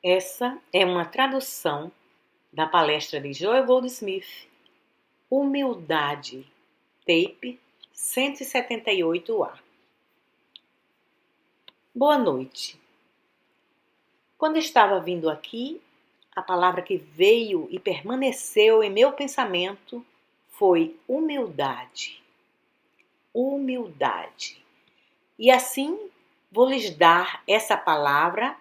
Essa é uma tradução da palestra de Joel Goldsmith, Humildade, tape 178A. Boa noite. Quando estava vindo aqui, a palavra que veio e permaneceu em meu pensamento foi humildade. Humildade. E assim vou lhes dar essa palavra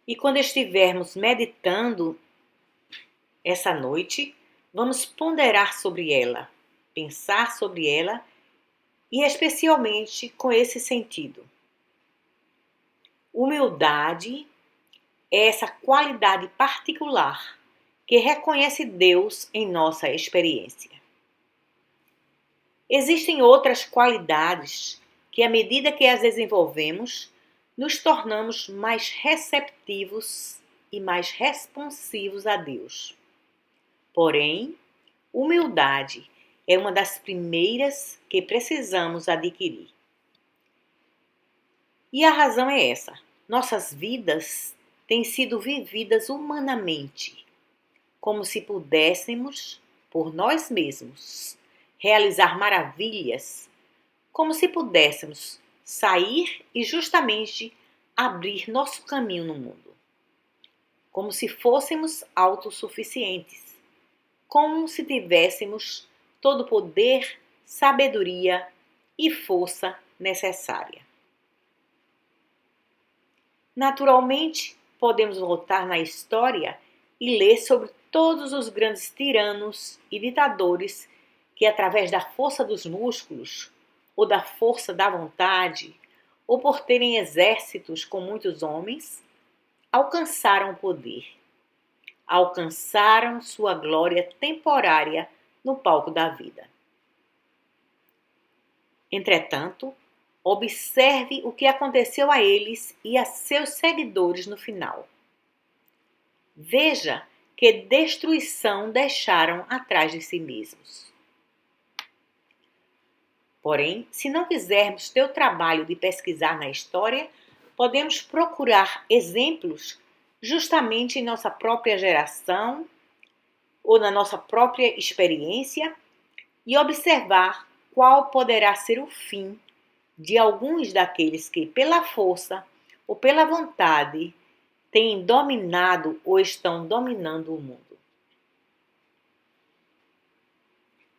e quando estivermos meditando essa noite, vamos ponderar sobre ela, pensar sobre ela e especialmente com esse sentido. Humildade é essa qualidade particular que reconhece Deus em nossa experiência. Existem outras qualidades que, à medida que as desenvolvemos, nos tornamos mais receptivos e mais responsivos a Deus. Porém, humildade é uma das primeiras que precisamos adquirir. E a razão é essa: nossas vidas têm sido vividas humanamente, como se pudéssemos, por nós mesmos, realizar maravilhas, como se pudéssemos sair e justamente abrir nosso caminho no mundo, como se fôssemos autossuficientes, como se tivéssemos todo o poder, sabedoria e força necessária. Naturalmente, podemos voltar na história e ler sobre todos os grandes tiranos e ditadores que, através da força dos músculos, ou da força da vontade, ou por terem exércitos com muitos homens, alcançaram o poder. Alcançaram sua glória temporária no palco da vida. Entretanto, observe o que aconteceu a eles e a seus seguidores no final. Veja que destruição deixaram atrás de si mesmos. Porém, se não quisermos ter o trabalho de pesquisar na história, podemos procurar exemplos justamente em nossa própria geração ou na nossa própria experiência e observar qual poderá ser o fim de alguns daqueles que, pela força ou pela vontade, têm dominado ou estão dominando o mundo.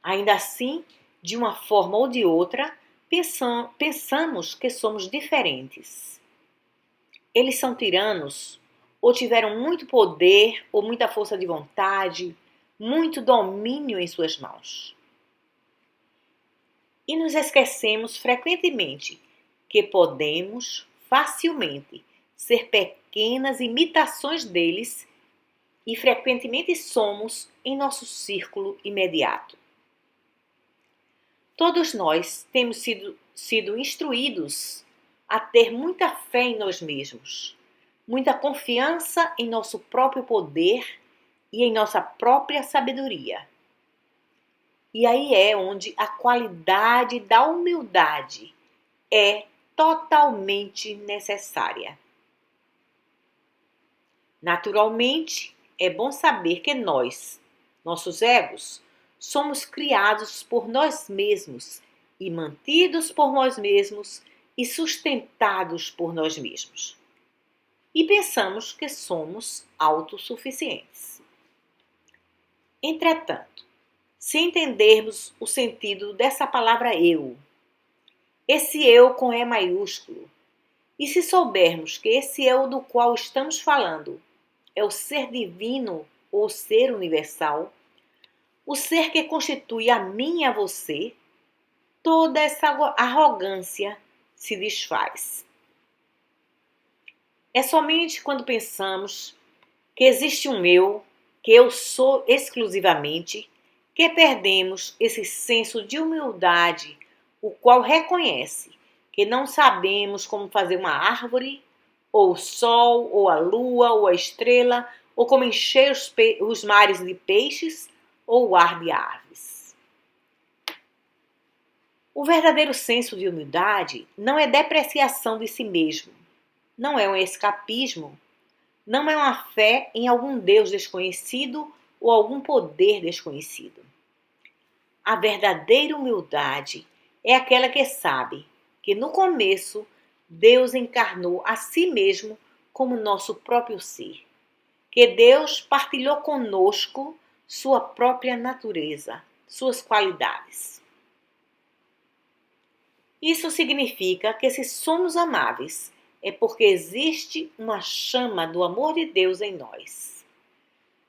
Ainda assim, de uma forma ou de outra, pensamos que somos diferentes. Eles são tiranos, ou tiveram muito poder, ou muita força de vontade, muito domínio em suas mãos. E nos esquecemos frequentemente que podemos facilmente ser pequenas imitações deles e frequentemente somos em nosso círculo imediato. Todos nós temos sido instruídos a ter muita fé em nós mesmos, muita confiança em nosso próprio poder e em nossa própria sabedoria. E aí é onde a qualidade da humildade é totalmente necessária. Naturalmente, é bom saber que nossos egos, somos criados por nós mesmos e mantidos por nós mesmos e sustentados por nós mesmos. E pensamos que somos autossuficientes. Entretanto, se entendermos o sentido dessa palavra eu, esse eu com E maiúsculo, e se soubermos que esse eu do qual estamos falando é o ser divino ou ser universal, o ser que constitui a mim e a você, toda essa arrogância se desfaz. É somente quando pensamos que existe um eu, que eu sou exclusivamente, que perdemos esse senso de humildade, o qual reconhece que não sabemos como fazer uma árvore, ou o sol, ou a lua, ou a estrela, ou como encher os mares de peixes, ou o ar de aves. O verdadeiro senso de humildade não é depreciação de si mesmo, não é um escapismo, Não é uma fé em algum Deus desconhecido ou algum poder desconhecido. A verdadeira humildade é aquela que sabe que no começo Deus encarnou a si mesmo como nosso próprio ser, que Deus partilhou conosco sua própria natureza, suas qualidades. Isso significa que se somos amáveis, é porque existe uma chama do amor de Deus em nós.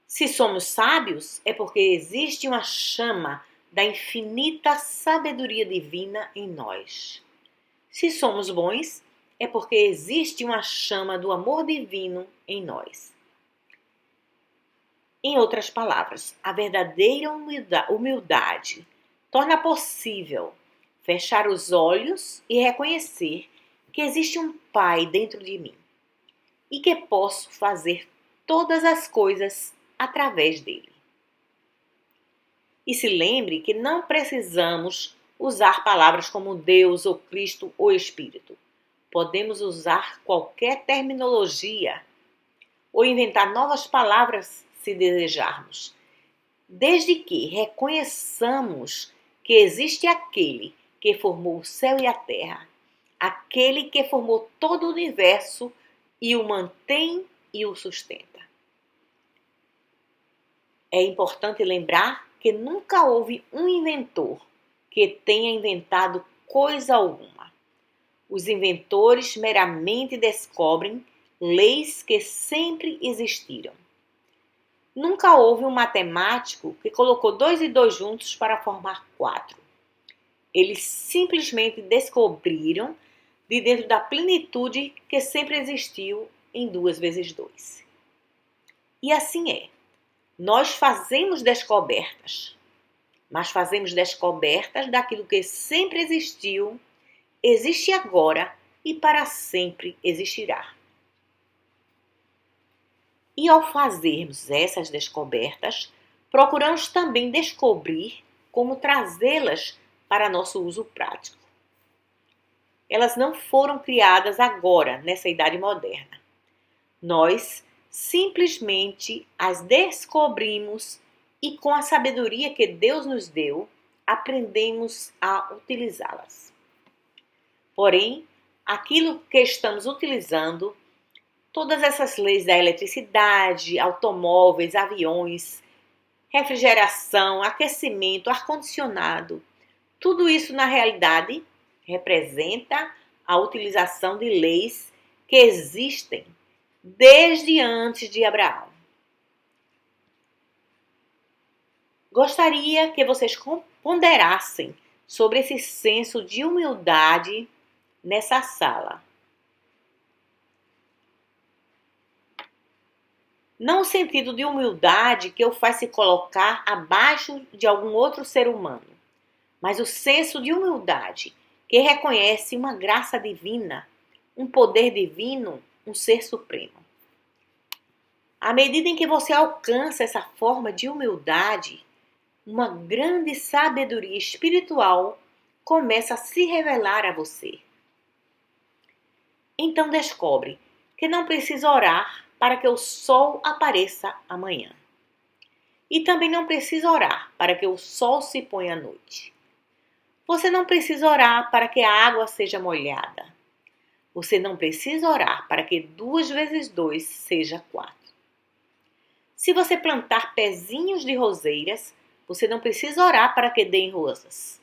Se somos sábios, é porque existe uma chama da infinita sabedoria divina em nós. Se somos bons, é porque existe uma chama do amor divino em nós. Em outras palavras, a verdadeira humildade torna possível fechar os olhos e reconhecer que existe um Pai dentro de mim e que posso fazer todas as coisas através dele. E se lembre que não precisamos usar palavras como Deus ou Cristo ou Espírito. Podemos usar qualquer terminologia ou inventar novas palavras se desejarmos, desde que reconheçamos que existe aquele que formou o céu e a terra, aquele que formou todo o universo e o mantém e o sustenta. É importante lembrar que nunca houve um inventor que tenha inventado coisa alguma. Os inventores meramente descobrem leis que sempre existiram. Nunca houve um matemático que colocou 2 e 2 juntos para formar 4. Eles simplesmente descobriram de dentro da plenitude que sempre existiu em 2 vezes 2. E assim é. Nós fazemos descobertas, mas fazemos descobertas daquilo que sempre existiu, existe agora e para sempre existirá. E ao fazermos essas descobertas, procuramos também descobrir como trazê-las para nosso uso prático. Elas não foram criadas agora, nessa idade moderna. Nós simplesmente as descobrimos e, com a sabedoria que Deus nos deu, aprendemos a utilizá-las. Porém, aquilo que estamos utilizando, todas essas leis da eletricidade, automóveis, aviões, refrigeração, aquecimento, ar-condicionado, tudo isso na realidade representa a utilização de leis que existem desde antes de Abraão. Gostaria que vocês ponderassem sobre esse senso de humildade nessa sala. Não o sentido de humildade que o faz se colocar abaixo de algum outro ser humano, mas o senso de humildade que reconhece uma graça divina, um poder divino, um ser supremo. À medida em que você alcança essa forma de humildade, uma grande sabedoria espiritual começa a se revelar a você. Então descobre que não precisa orar para que o sol apareça amanhã. E também não precisa orar para que o sol se ponha à noite. Você não precisa orar para que a água seja molhada. Você não precisa orar para que 2 vezes 2 seja 4. Se você plantar pezinhos de roseiras, você não precisa orar para que deem rosas.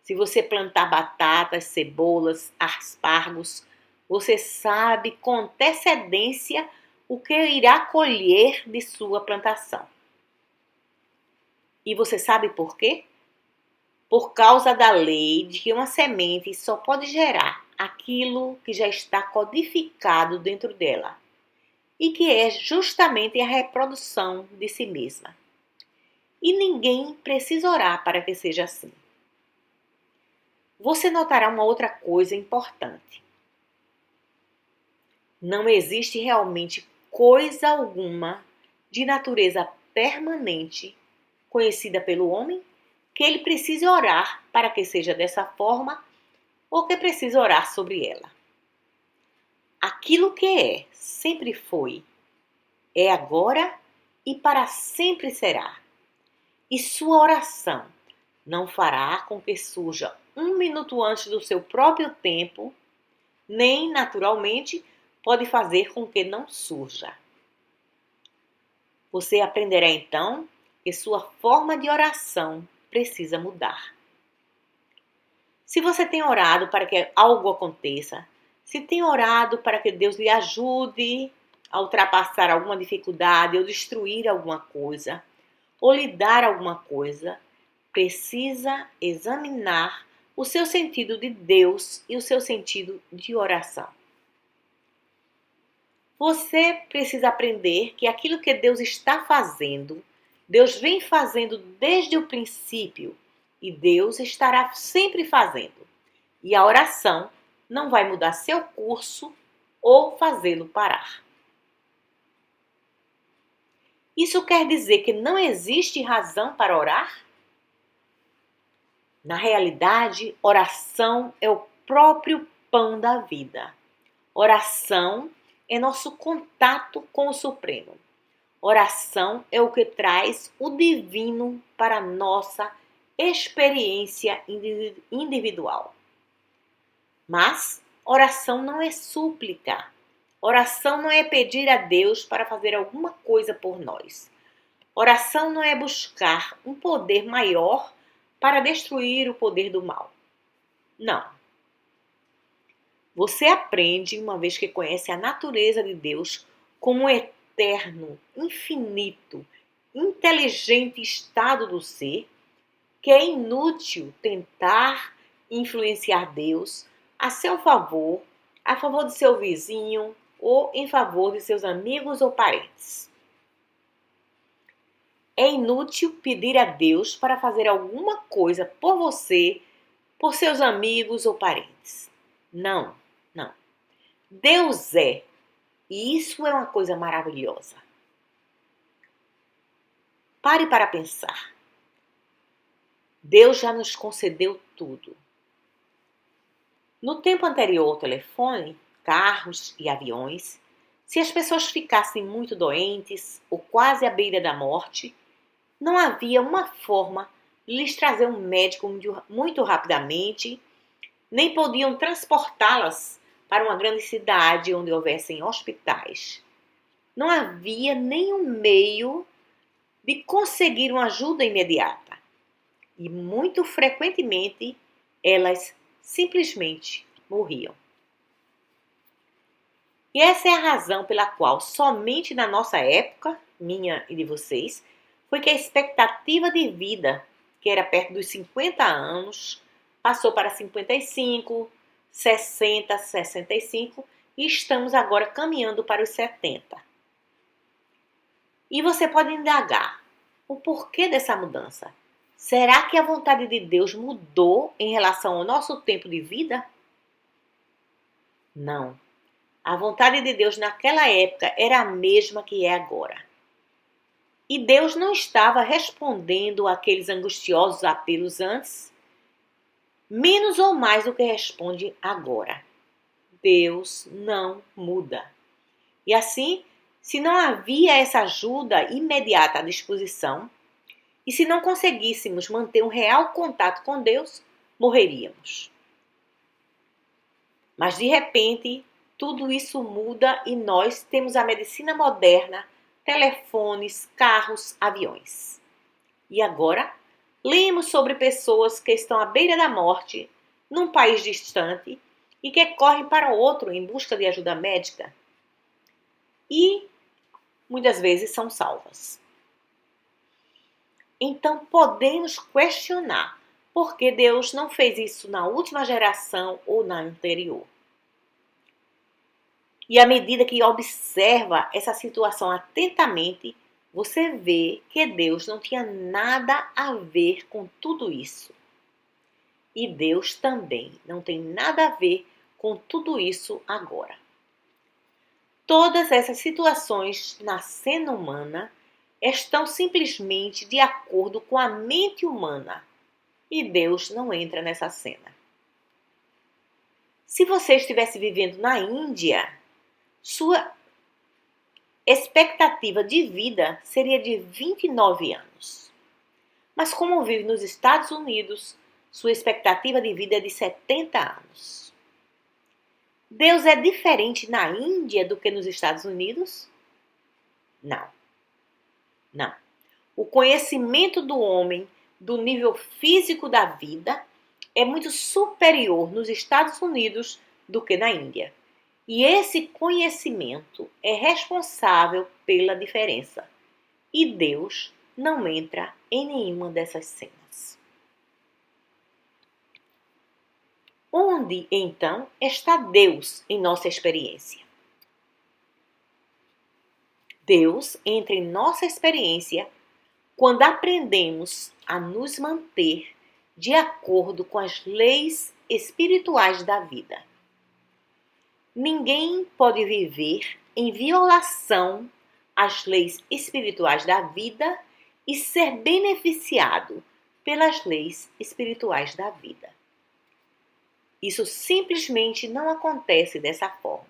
Se você plantar batatas, cebolas, aspargos, você sabe com antecedência o que irá colher de sua plantação. E você sabe por quê? Por causa da lei de que uma semente só pode gerar aquilo que já está codificado dentro dela, e que é justamente a reprodução de si mesma. E ninguém precisa orar para que seja assim. Você notará uma outra coisa importante. Não existe realmente coisa alguma de natureza permanente, conhecida pelo homem, que ele precise orar para que seja dessa forma ou que precise orar sobre ela. Aquilo que é, sempre foi é agora e para sempre será. E sua oração não fará com que surja 1 minuto antes do seu próprio tempo, nem, naturalmente, pode fazer com que não surja. Você aprenderá então que sua forma de oração precisa mudar. Se você tem orado para que algo aconteça, se tem orado para que Deus lhe ajude a ultrapassar alguma dificuldade ou destruir alguma coisa, ou lhe dar alguma coisa, precisa examinar o seu sentido de Deus e o seu sentido de oração. Você precisa aprender que aquilo que Deus está fazendo, Deus vem fazendo desde o princípio e Deus estará sempre fazendo. E a oração não vai mudar seu curso ou fazê-lo parar. Isso quer dizer que não existe razão para orar? Na realidade, oração é o próprio pão da vida. Oração é nosso contato com o Supremo. Oração é o que traz o divino para a nossa experiência individual. Mas oração não é súplica. Oração não é pedir a Deus para fazer alguma coisa por nós. Oração não é buscar um poder maior para destruir o poder do mal. Não. Você aprende, uma vez que conhece a natureza de Deus, como um eterno, infinito, inteligente estado do ser, que é inútil tentar influenciar Deus a seu favor, a favor de seu vizinho ou em favor de seus amigos ou parentes. É inútil pedir a Deus para fazer alguma coisa por você, por seus amigos ou parentes. Não. Deus é, e isso é uma coisa maravilhosa. Pare para pensar. Deus já nos concedeu tudo. No tempo anterior ao telefone, carros e aviões, se as pessoas ficassem muito doentes ou quase à beira da morte, não havia uma forma de lhes trazer um médico muito rapidamente, nem podiam transportá-las para uma grande cidade onde houvessem hospitais. Não havia nenhum meio de conseguir uma ajuda imediata. E muito frequentemente elas simplesmente morriam. E essa é a razão pela qual somente na nossa época, minha e de vocês, foi que a expectativa de vida, que era perto dos 50 anos, passou para 55, 60, 65 e estamos agora caminhando para os 70. E você pode indagar o porquê dessa mudança. Será que a vontade de Deus mudou em relação ao nosso tempo de vida? Não. A vontade de Deus naquela época era a mesma que é agora. E Deus não estava respondendo àqueles angustiosos apelos antes, menos ou mais do que responde agora. Deus não muda. E assim, se não havia essa ajuda imediata à disposição, e se não conseguíssemos manter um real contato com Deus, morreríamos. Mas de repente, tudo isso muda e nós temos a medicina moderna, telefones, carros, aviões. E agora, lemos sobre pessoas que estão à beira da morte, num país distante, e que correm para outro em busca de ajuda médica. E muitas vezes são salvas. Então podemos questionar por que Deus não fez isso na última geração ou na anterior. E à medida que observa essa situação atentamente, você vê que Deus não tinha nada a ver com tudo isso. E Deus também não tem nada a ver com tudo isso agora. Todas essas situações na cena humana estão simplesmente de acordo com a mente humana. E Deus não entra nessa cena. Se você estivesse vivendo na Índia, sua expectativa de vida seria de 29 anos. Mas como vive nos Estados Unidos, sua expectativa de vida é de 70 anos. Deus é diferente na Índia do que nos Estados Unidos? Não. Não. O conhecimento do homem, do nível físico da vida, é muito superior nos Estados Unidos do que na Índia. E esse conhecimento é responsável pela diferença. E Deus não entra em nenhuma dessas cenas. Onde, então, está Deus em nossa experiência? Deus entra em nossa experiência quando aprendemos a nos manter de acordo com as leis espirituais da vida. Ninguém pode viver em violação às leis espirituais da vida e ser beneficiado pelas leis espirituais da vida. Isso simplesmente não acontece dessa forma.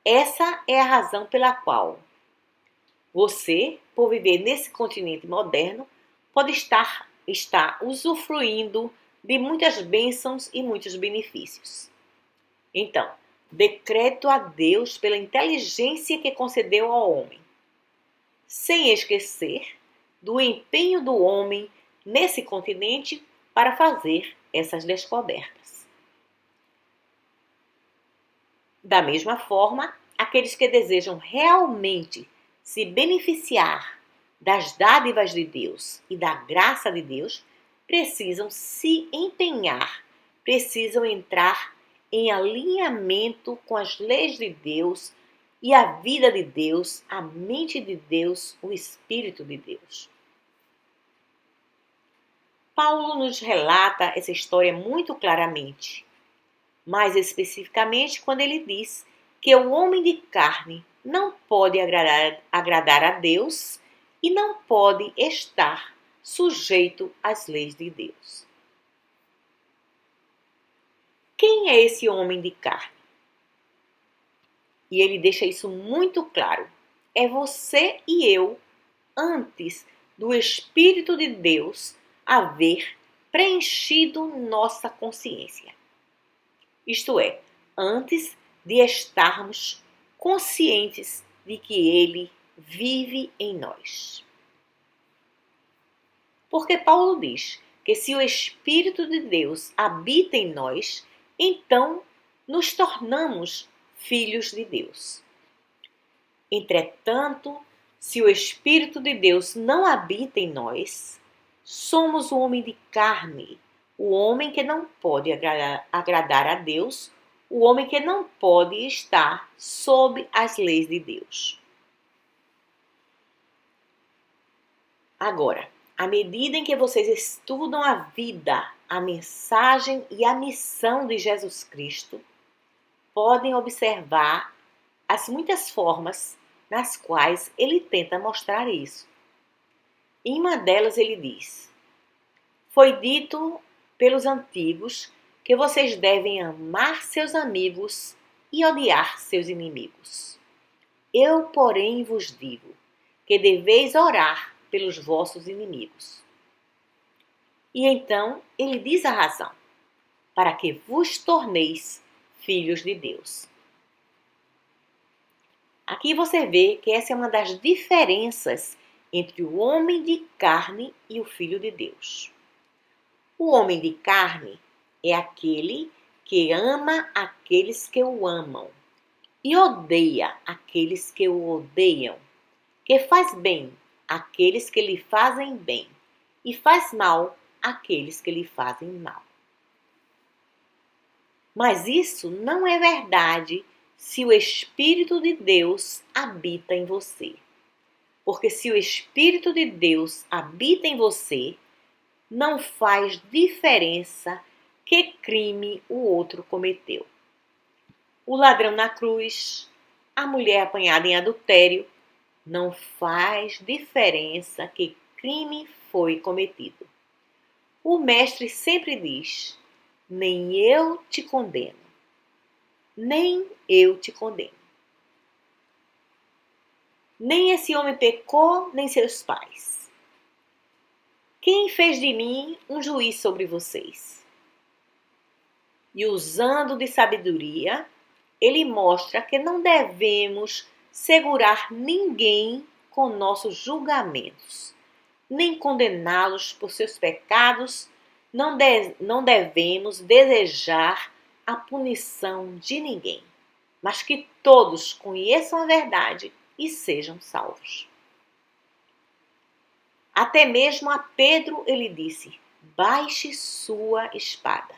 Essa é a razão pela qual você, por viver nesse continente moderno, pode estar usufruindo de muitas bênçãos e muitos benefícios. Então, dê crédito a Deus pela inteligência que concedeu ao homem, sem esquecer do empenho do homem nesse continente para fazer essas descobertas. Da mesma forma, aqueles que desejam realmente se beneficiar das dádivas de Deus e da graça de Deus, precisam se empenhar, precisam entrar em alinhamento com as leis de Deus e a vida de Deus, a mente de Deus, o Espírito de Deus. Paulo nos relata essa história muito claramente, mais especificamente quando ele diz que o homem de carne não pode agradar a Deus e não pode estar sujeito às leis de Deus. Quem é esse homem de carne? E ele deixa isso muito claro. É você e eu, antes do Espírito de Deus haver preenchido nossa consciência. Isto é, antes de estarmos conscientes de que Ele vive em nós. Porque Paulo diz que se o Espírito de Deus habita em nós, então nos tornamos filhos de Deus. Entretanto, se o Espírito de Deus não habita em nós, somos o homem de carne, o homem que não pode agradar a Deus, o homem que não pode estar sob as leis de Deus. Agora, à medida em que vocês estudam a vida, a mensagem e a missão de Jesus Cristo, podem observar as muitas formas nas quais ele tenta mostrar isso. Em uma delas ele diz: foi dito pelos antigos que vocês devem amar seus amigos e odiar seus inimigos. Eu, porém, vos digo que deveis orar pelos vossos inimigos. E então ele diz a razão: para que vos torneis filhos de Deus. Aqui você vê que essa é uma das diferenças entre o homem de carne e o Filho de Deus. O homem de carne é aquele que ama aqueles que o amam e odeia aqueles que o odeiam, que faz bem àqueles que lhe fazem bem e faz mal àqueles que lhe fazem mal. Mas isso não é verdade se o Espírito de Deus habita em você. Porque se o Espírito de Deus habita em você, não faz diferença que crime o outro cometeu. O ladrão na cruz, a mulher apanhada em adultério, não faz diferença que crime foi cometido. O mestre sempre diz: nem eu te condeno, nem eu te condeno. Nem esse homem pecou, nem seus pais. Quem fez de mim um juiz sobre vocês? E usando de sabedoria, ele mostra que não devemos segurar ninguém com nossos julgamentos, nem condená-los por seus pecados. Não devemos desejar a punição de ninguém, mas que todos conheçam a verdade e sejam salvos. Até mesmo a Pedro ele disse: baixe sua espada.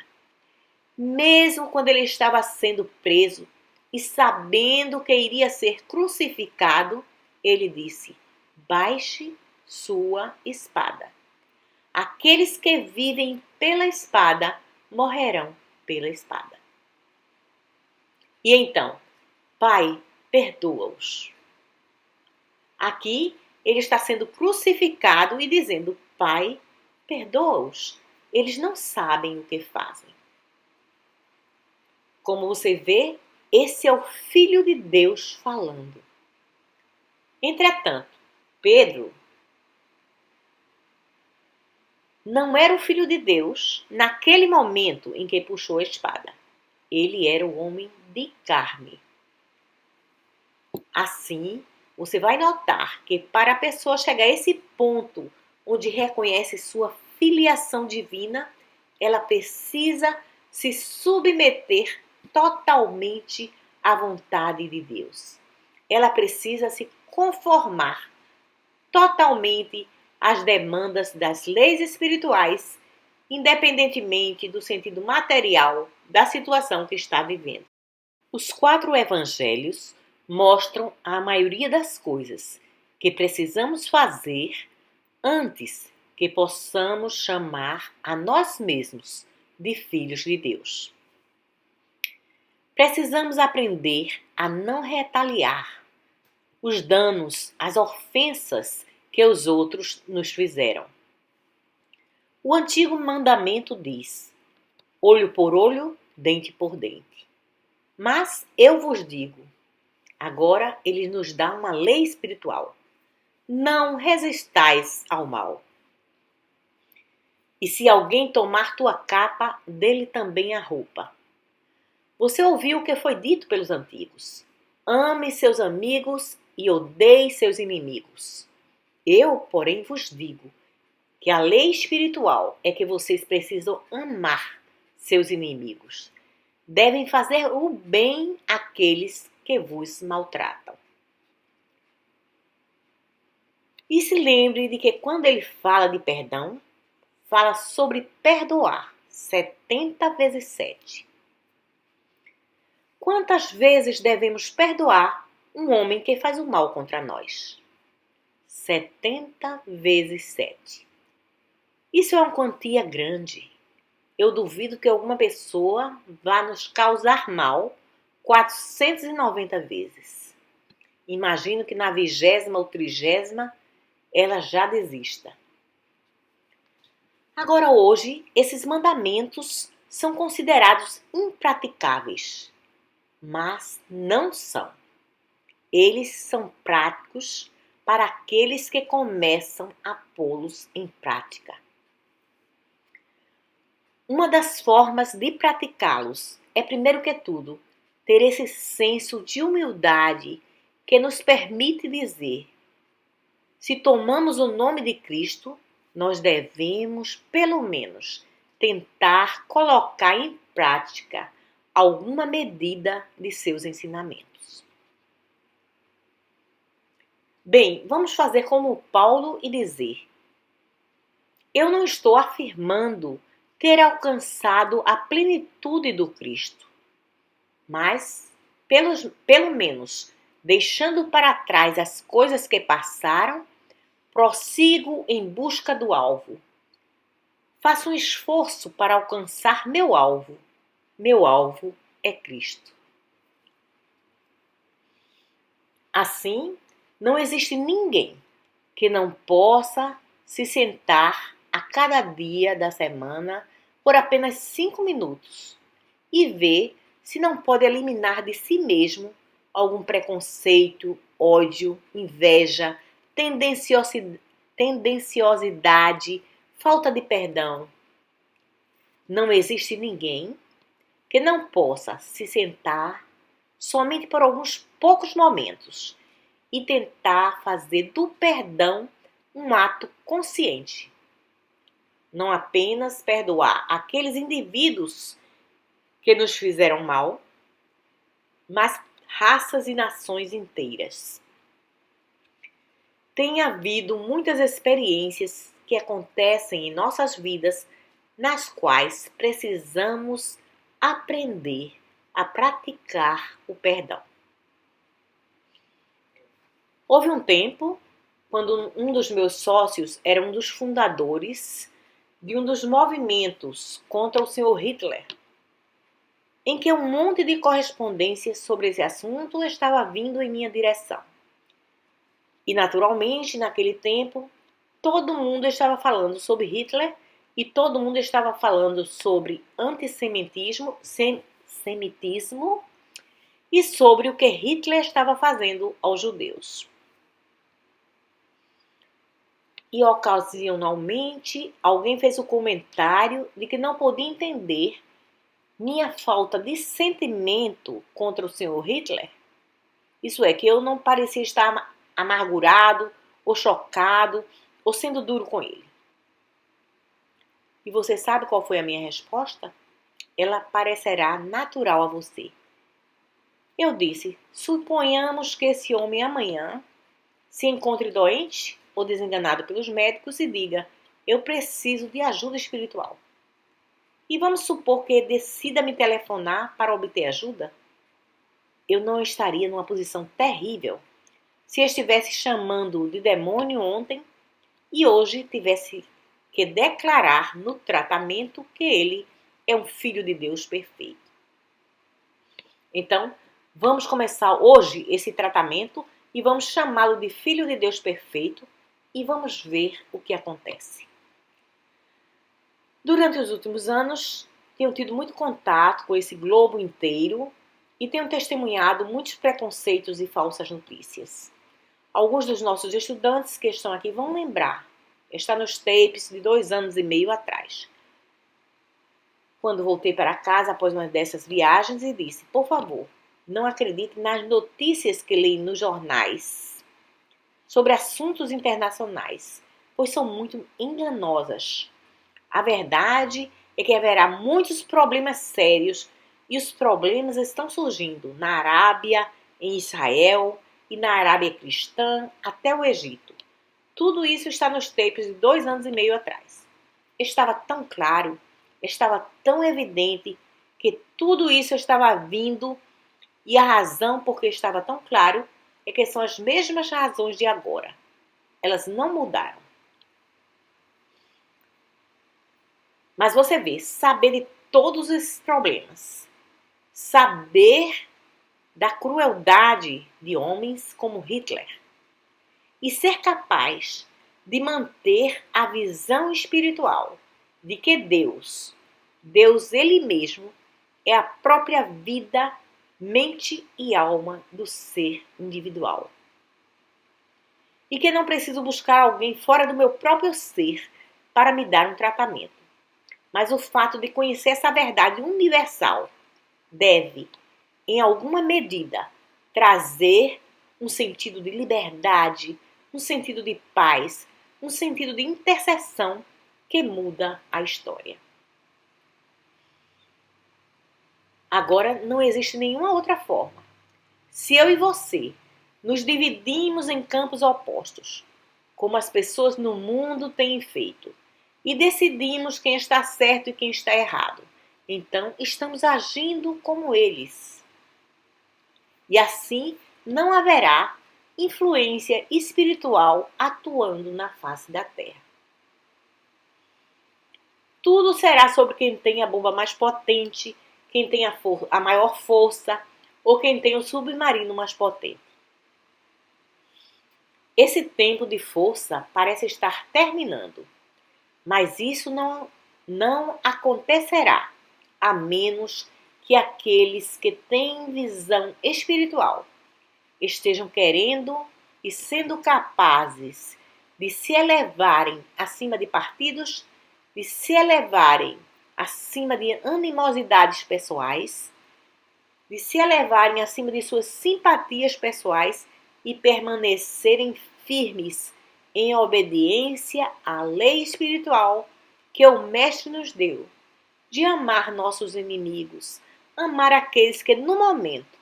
Mesmo quando ele estava sendo preso e sabendo que iria ser crucificado, ele disse: baixe sua espada. Aqueles que vivem pela espada morrerão pela espada. E então, Pai, perdoa-os. Aqui ele está sendo crucificado e dizendo: Pai, perdoa-os. Eles não sabem o que fazem. Como você vê, esse é o Filho de Deus falando. Entretanto, Pedro não era o Filho de Deus naquele momento em que puxou a espada. Ele era o homem de carne. Assim, você vai notar que para a pessoa chegar a esse ponto onde reconhece sua filiação divina, ela precisa se submeter totalmente à vontade de Deus. Ela precisa se conformar totalmente às demandas das leis espirituais, independentemente do sentido material da situação que está vivendo. Os 4 evangelhos mostram a maioria das coisas que precisamos fazer antes que possamos chamar a nós mesmos de filhos de Deus. Precisamos aprender a não retaliar os danos, as ofensas que os outros nos fizeram. O antigo mandamento diz: olho por olho, dente por dente. Mas eu vos digo, agora ele nos dá uma lei espiritual: não resistais ao mal. E se alguém tomar tua capa, dê-lhe também a roupa. Você ouviu o que foi dito pelos antigos: ame seus amigos e odeie seus inimigos. Eu, porém, vos digo que a lei espiritual é que vocês precisam amar seus inimigos. Devem fazer o bem àqueles que vos maltratam. E se lembre de que quando ele fala de perdão, fala sobre perdoar 70 vezes 7. Quantas vezes devemos perdoar um homem que faz o mal contra nós? 70 vezes 7. Isso é uma quantia grande. Eu duvido que alguma pessoa vá nos causar mal 490 vezes. Imagino que na 20ª ou 30ª ela já desista. Agora hoje, esses mandamentos são considerados impraticáveis, mas não são. Eles são práticos para aqueles que começam a pô-los em prática. Uma das formas de praticá-los é, primeiro que tudo, ter esse senso de humildade que nos permite dizer: se tomamos o nome de Cristo, nós devemos, pelo menos, tentar colocar em prática alguma medida de seus ensinamentos. Bem, vamos fazer como Paulo e dizer: eu não estou afirmando ter alcançado a plenitude do Cristo, mas, pelo menos, deixando para trás as coisas que passaram, prossigo em busca do alvo. Faço um esforço para alcançar meu alvo. Meu alvo é Cristo. Assim, não existe ninguém que não possa se sentar a cada dia da semana por apenas 5 minutos e ver se não pode eliminar de si mesmo algum preconceito, ódio, inveja, tendenciosidade, falta de perdão. Não existe ninguém que não possa se sentar somente por alguns poucos momentos e tentar fazer do perdão um ato consciente. Não apenas perdoar aqueles indivíduos que nos fizeram mal, mas raças e nações inteiras. Tem havido muitas experiências que acontecem em nossas vidas, nas quais precisamos aprender a praticar o perdão. Houve um tempo, quando um dos meus sócios era um dos fundadores de um dos movimentos contra o Sr. Hitler, em que um monte de correspondências sobre esse assunto estava vindo em minha direção. E, naturalmente, naquele tempo, todo mundo estava falando sobre Hitler e todo mundo estava falando sobre antissemitismo e sobre o que Hitler estava fazendo aos judeus. E, ocasionalmente, alguém fez o comentário de que não podia entender minha falta de sentimento contra o Sr. Hitler. Isso é, que eu não parecia estar amargurado, ou chocado, ou sendo duro com ele. E você sabe qual foi a minha resposta? Ela parecerá natural a você. Eu disse, suponhamos que esse homem amanhã se encontre doente ou desenganado pelos médicos e diga, eu preciso de ajuda espiritual. E vamos supor que decida me telefonar para obter ajuda? Eu não estaria numa posição terrível se estivesse chamando de demônio ontem e hoje tivesse que declarar no tratamento que ele é um filho de Deus perfeito. Então, vamos começar hoje esse tratamento e vamos chamá-lo de filho de Deus perfeito e vamos ver o que acontece. Durante os últimos anos, tenho tido muito contato com esse globo inteiro e tenho testemunhado muitos preconceitos e falsas notícias. Alguns dos nossos estudantes que estão aqui vão lembrar. Está nos tapes de 2 anos e meio atrás. Quando voltei para casa após uma dessas viagens e disse, por favor, não acredite nas notícias que leem nos jornais sobre assuntos internacionais, pois são muito enganosas. A verdade é que haverá muitos problemas sérios e os problemas estão surgindo na Arábia, em Israel e na Arábia cristã até o Egito. Tudo isso está nos tapes de 2 anos e meio atrás. Estava tão claro, estava tão evidente que tudo isso estava vindo e a razão por que estava tão claro é que são as mesmas razões de agora. Elas não mudaram. Mas você vê, saber de todos esses problemas, saber da crueldade de homens como Hitler e ser capaz de manter a visão espiritual de que Deus Ele mesmo, é a própria vida, mente e alma do ser individual. E que não preciso buscar alguém fora do meu próprio ser para me dar um tratamento. Mas o fato de conhecer essa verdade universal deve, em alguma medida, trazer um sentido de liberdade, um sentido de paz, um sentido de intercessão que muda a história. Agora não existe nenhuma outra forma. Se eu e você nos dividimos em campos opostos, como as pessoas no mundo têm feito, e decidimos quem está certo e quem está errado, então estamos agindo como eles. E assim não haverá influência espiritual atuando na face da Terra. Tudo será sobre quem tem a bomba mais potente, quem tem a maior força ou quem tem o submarino mais potente. Esse tempo de força parece estar terminando, mas isso não acontecerá a menos que aqueles que têm visão espiritual estejam querendo e sendo capazes de se elevarem acima de partidos, de se elevarem acima de animosidades pessoais, de se elevarem acima de suas simpatias pessoais e permanecerem firmes em obediência à lei espiritual que o Mestre nos deu, de amar nossos inimigos, amar aqueles que no momento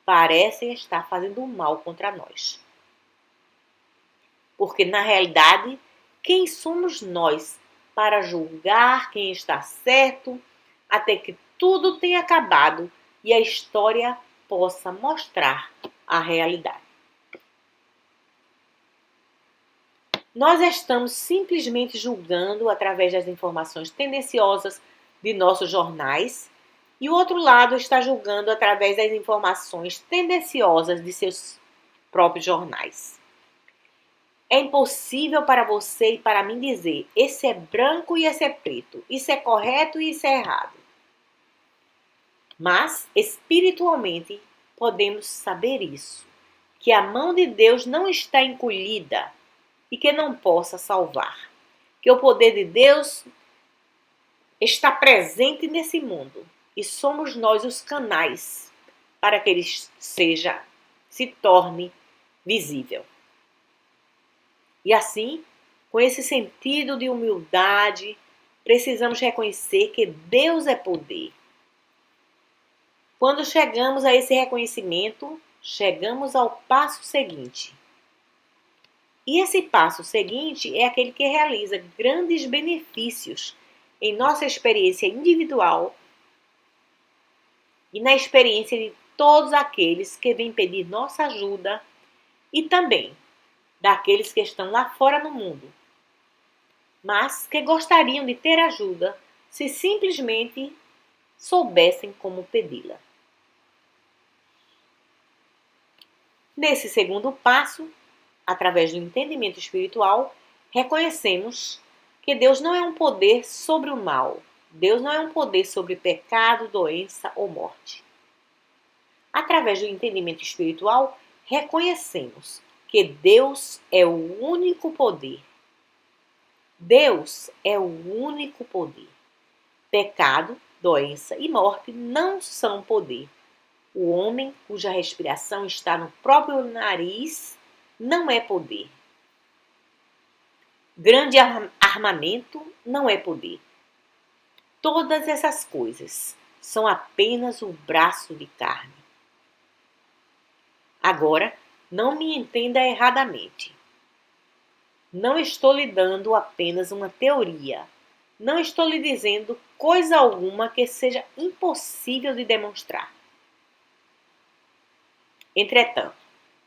parecem estar fazendo mal contra nós. Porque, na realidade, quem somos nós para julgar quem está certo até que tudo tenha acabado e a história possa mostrar a realidade? Nós estamos simplesmente julgando através das informações tendenciosas de nossos jornais e o outro lado está julgando através das informações tendenciosas de seus próprios jornais. É impossível para você e para mim dizer esse é branco e esse é preto, isso é correto e isso é errado. Mas, espiritualmente, podemos saber isso, que a mão de Deus não está encolhida e que não possa salvar, que o poder de Deus está presente nesse mundo e somos nós os canais para que ele se torne visível. E assim, com esse sentido de humildade, precisamos reconhecer que Deus é poder. Quando chegamos a esse reconhecimento, chegamos ao passo seguinte. E esse passo seguinte é aquele que realiza grandes benefícios em nossa experiência individual e na experiência de todos aqueles que vêm pedir nossa ajuda e também daqueles que estão lá fora no mundo, mas que gostariam de ter ajuda se simplesmente soubessem como pedi-la. Nesse segundo passo, através do entendimento espiritual, reconhecemos que Deus não é um poder sobre o mal. Deus não é um poder sobre pecado, doença ou morte. Através do entendimento espiritual, reconhecemos que Deus é o único poder. Deus é o único poder. Pecado, doença e morte não são poder. O homem cuja respiração está no próprio nariz não é poder. Grande armamento não é poder. Todas essas coisas são apenas o braço de carne. Agora, não me entenda erradamente. Não estou lhe dando apenas uma teoria. Não estou lhe dizendo coisa alguma que seja impossível de demonstrar. Entretanto,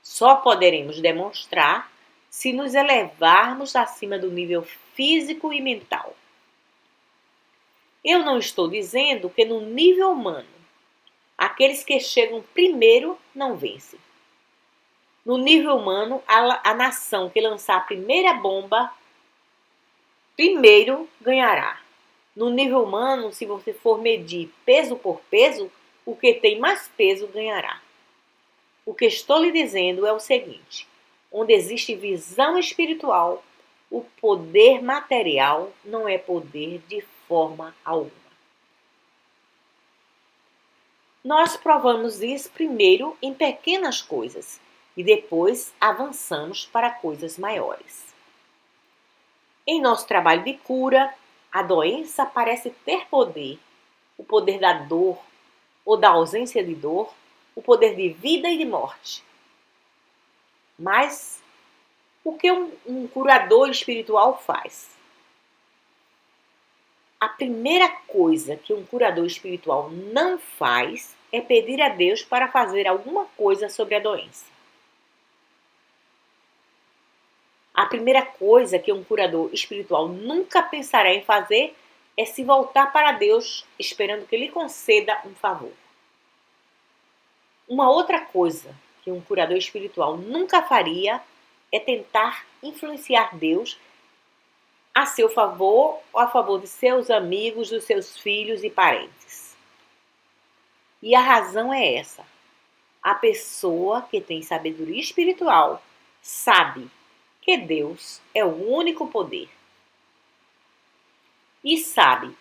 só poderemos demonstrar se nos elevarmos acima do nível físico e mental. Eu não estou dizendo que no nível humano, aqueles que chegam primeiro não vencem. No nível humano, a nação que lançar a primeira bomba, primeiro ganhará. No nível humano, se você for medir peso por peso, o que tem mais peso ganhará. O que estou lhe dizendo é o seguinte: onde existe visão espiritual, o poder material não é poder de forma alguma. Nós provamos isso primeiro em pequenas coisas e depois avançamos para coisas maiores. Em nosso trabalho de cura, a doença parece ter poder, o poder da dor ou da ausência de dor, o poder de vida e de morte. Mas o que um curador espiritual faz? A primeira coisa que um curador espiritual não faz é pedir a Deus para fazer alguma coisa sobre a doença. A primeira coisa que um curador espiritual nunca pensará em fazer é se voltar para Deus esperando que lhe conceda um favor. Uma outra coisa que um curador espiritual nunca faria é tentar influenciar Deus a seu favor ou a favor de seus amigos, dos seus filhos e parentes. E a razão é essa. A pessoa que tem sabedoria espiritual sabe que Deus é o único poder. E sabe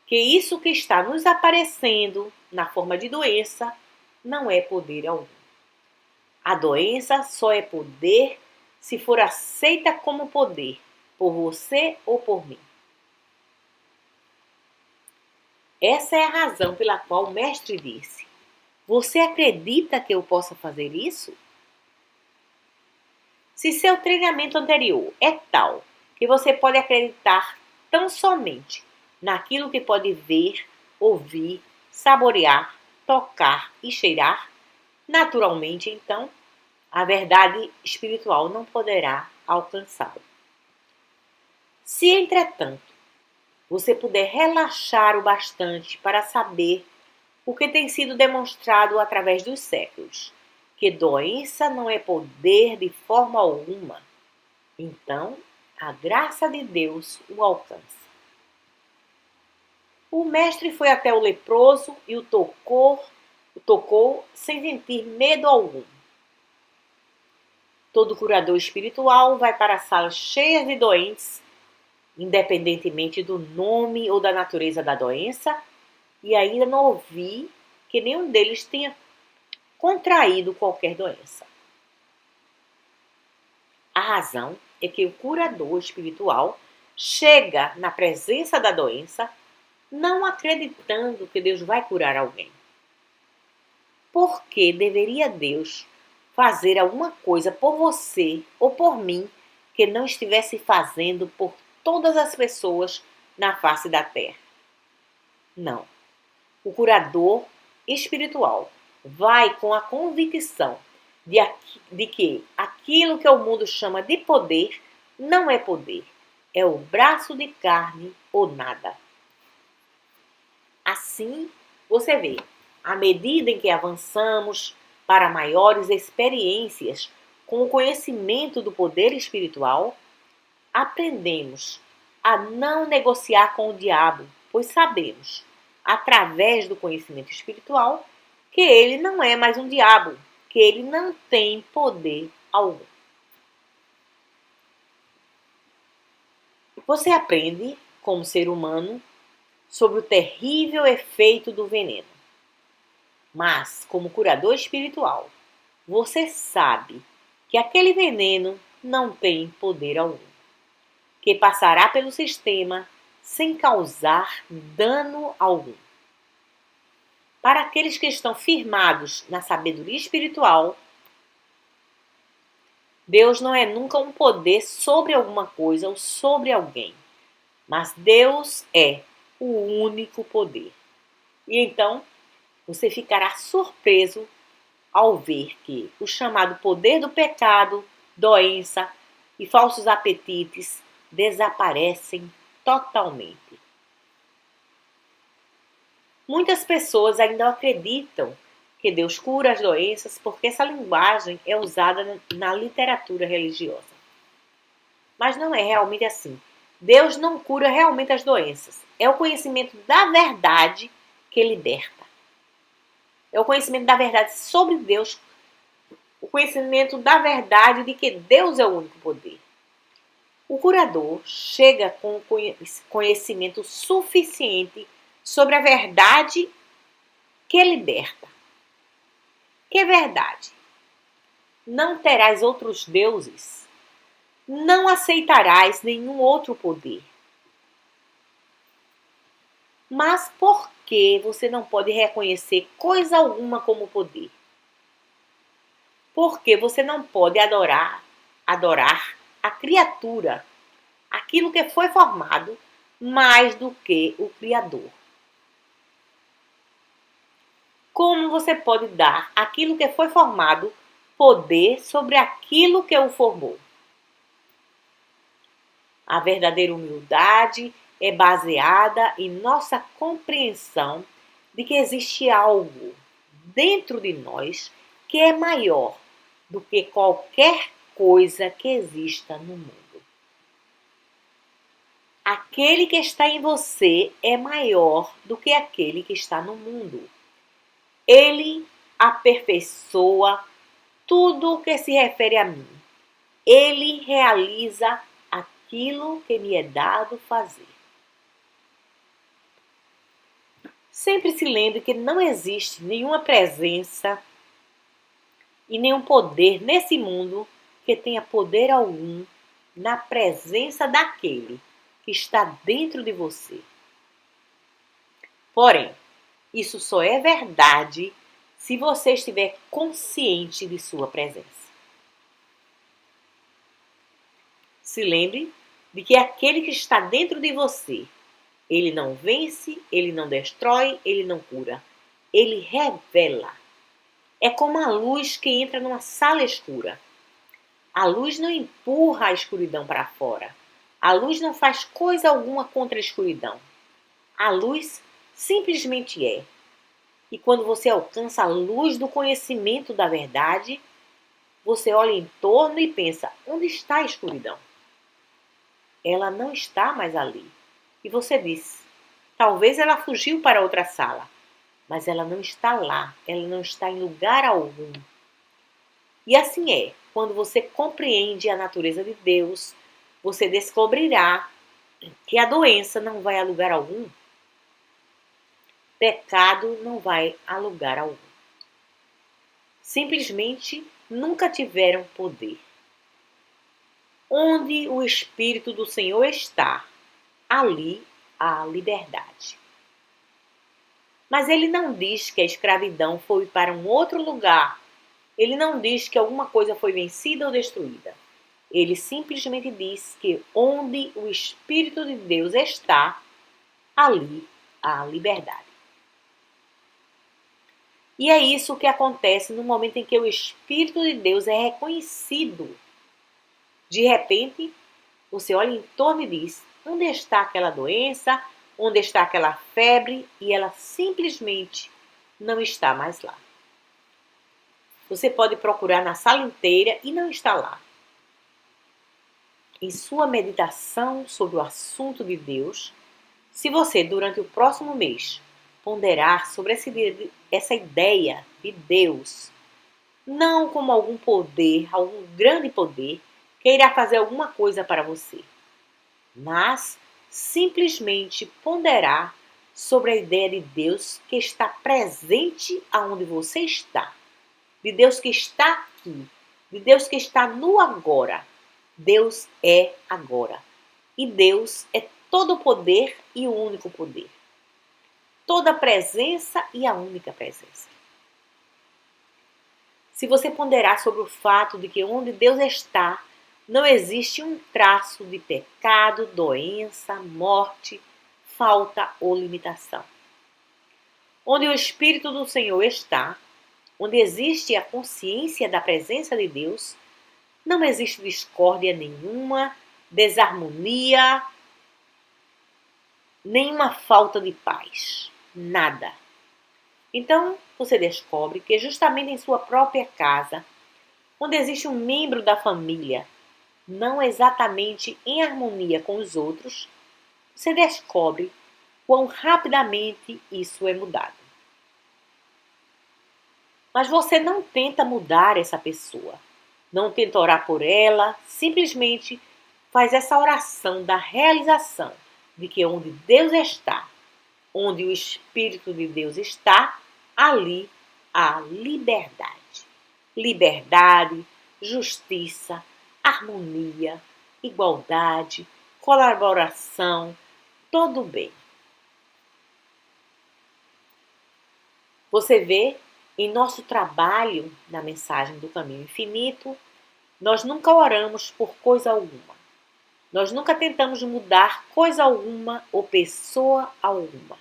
que isso que está nos aparecendo na forma de doença não é poder algum. A doença só é poder se for aceita como poder por você ou por mim. Essa é a razão pela qual o mestre disse: você acredita que eu possa fazer isso? Se seu treinamento anterior é tal que você pode acreditar tão somente naquilo que pode ver, ouvir, saborear, tocar e cheirar, naturalmente, então, a verdade espiritual não poderá alcançá-lo. Se, entretanto, você puder relaxar o bastante para saber o que tem sido demonstrado através dos séculos, que doença não é poder de forma alguma, então a graça de Deus o alcança. O mestre foi até o leproso e o tocou sem sentir medo algum. Todo curador espiritual vai para salas cheias de doentes, independentemente do nome ou da natureza da doença, e ainda não ouvi que nenhum deles tenha contraído qualquer doença. A razão é que o curador espiritual chega na presença da doença não acreditando que Deus vai curar alguém. Por que deveria Deus fazer alguma coisa por você ou por mim que não estivesse fazendo por todas as pessoas na face da terra? Não. O curador espiritual vai com a convicção de que aquilo que o mundo chama de poder não é poder, é o braço de carne ou nada. Assim, você vê, à medida em que avançamos para maiores experiências com o conhecimento do poder espiritual, aprendemos a não negociar com o diabo, pois sabemos, através do conhecimento espiritual, que ele não é mais um diabo, que ele não tem poder algum. Você aprende, como ser humano, sobre o terrível efeito do veneno. Mas, como curador espiritual, você sabe que aquele veneno não tem poder algum, que passará pelo sistema sem causar dano algum. Para aqueles que estão firmados na sabedoria espiritual, Deus não é nunca um poder sobre alguma coisa ou sobre alguém, mas Deus é o único poder. E então, você ficará surpreso ao ver que o chamado poder do pecado, doença e falsos apetites desaparecem totalmente. Muitas pessoas ainda acreditam que Deus cura as doenças porque essa linguagem é usada na literatura religiosa. Mas não é realmente assim. Deus não cura realmente as doenças. É o conhecimento da verdade que liberta. É o conhecimento da verdade sobre Deus, o conhecimento da verdade de que Deus é o único poder. O curador chega com conhecimento suficiente sobre a verdade que liberta. Que verdade? Não terás outros deuses. Não aceitarás nenhum outro poder. Mas por que você não pode reconhecer coisa alguma como poder? Porque você não pode adorar a criatura, aquilo que foi formado, mais do que o Criador. Como você pode dar àquilo que foi formado poder sobre aquilo que o formou? A verdadeira humildade é baseada em nossa compreensão de que existe algo dentro de nós que é maior do que qualquer coisa que exista no mundo. Aquele que está em você é maior do que aquele que está no mundo. Ele aperfeiçoa tudo o que se refere a mim. Ele realiza aquilo que me é dado fazer. Sempre se lembre que não existe nenhuma presença e nenhum poder nesse mundo que tenha poder algum na presença daquele que está dentro de você. Porém, isso só é verdade se você estiver consciente de sua presença. Se lembre de que aquele que está dentro de você, ele não vence, ele não destrói, ele não cura. Ele revela. É como a luz que entra numa sala escura. A luz não empurra a escuridão para fora. A luz não faz coisa alguma contra a escuridão. A luz simplesmente é. E quando você alcança a luz do conhecimento da verdade, você olha em torno e pensa, onde está a escuridão? Ela não está mais ali. E você diz, talvez ela fugiu para outra sala, mas ela não está lá, ela não está em lugar algum. E assim é, quando você compreende a natureza de Deus, você descobrirá que a doença não vai a lugar algum, pecado não vai a lugar algum. Simplesmente nunca tiveram poder. Onde o Espírito do Senhor está, ali há liberdade. Mas ele não diz que a escravidão foi para um outro lugar. Ele não diz que alguma coisa foi vencida ou destruída. Ele simplesmente diz que onde o Espírito de Deus está, ali há liberdade. E é isso que acontece no momento em que o Espírito de Deus é reconhecido. De repente, você olha em torno e diz, onde está aquela doença? Onde está aquela febre? E ela simplesmente não está mais lá. Você pode procurar na sala inteira e não está lá. Em sua meditação sobre o assunto de Deus, se você, durante o próximo mês, ponderar sobre essa ideia de Deus, não como algum poder, algum grande poder, que irá fazer alguma coisa para você, mas simplesmente ponderar sobre a ideia de Deus que está presente aonde você está, de Deus que está aqui, de Deus que está no agora. Deus é agora. E Deus é todo o poder e o único poder. Toda a presença e a única presença. Se você ponderar sobre o fato de que onde Deus está, não existe um traço de pecado, doença, morte, falta ou limitação. Onde o Espírito do Senhor está, onde existe a consciência da presença de Deus, não existe discórdia nenhuma, desarmonia, nenhuma falta de paz. Nada. Então, você descobre que justamente em sua própria casa, onde existe um membro da família, não exatamente em harmonia com os outros, você descobre quão rapidamente isso é mudado. Mas você não tenta mudar essa pessoa, não tenta orar por ela, simplesmente faz essa oração da realização de que onde Deus está, onde o Espírito de Deus está, ali há liberdade. Liberdade, justiça, harmonia, igualdade, colaboração, todo bem. Você vê, em nosso trabalho na mensagem do caminho infinito, nós nunca oramos por coisa alguma. Nós nunca tentamos mudar coisa alguma ou pessoa alguma.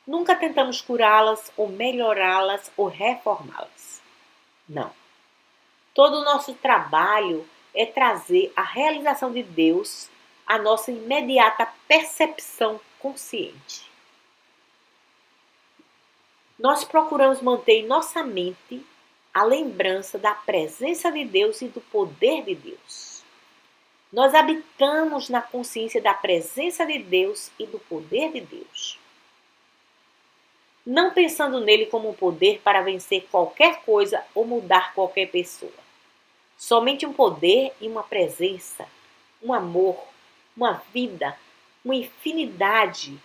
Nunca tentamos curá-las ou melhorá-las ou reformá-las. Não. Todo o nosso trabalho é trazer a realização de Deus à nossa imediata percepção consciente. Nós procuramos manter em nossa mente a lembrança da presença de Deus e do poder de Deus. Nós habitamos na consciência da presença de Deus e do poder de Deus. não pensando nele como um poder para vencer qualquer coisa ou mudar qualquer pessoa. Somente um poder e uma presença, um amor, uma vida, uma infinidade,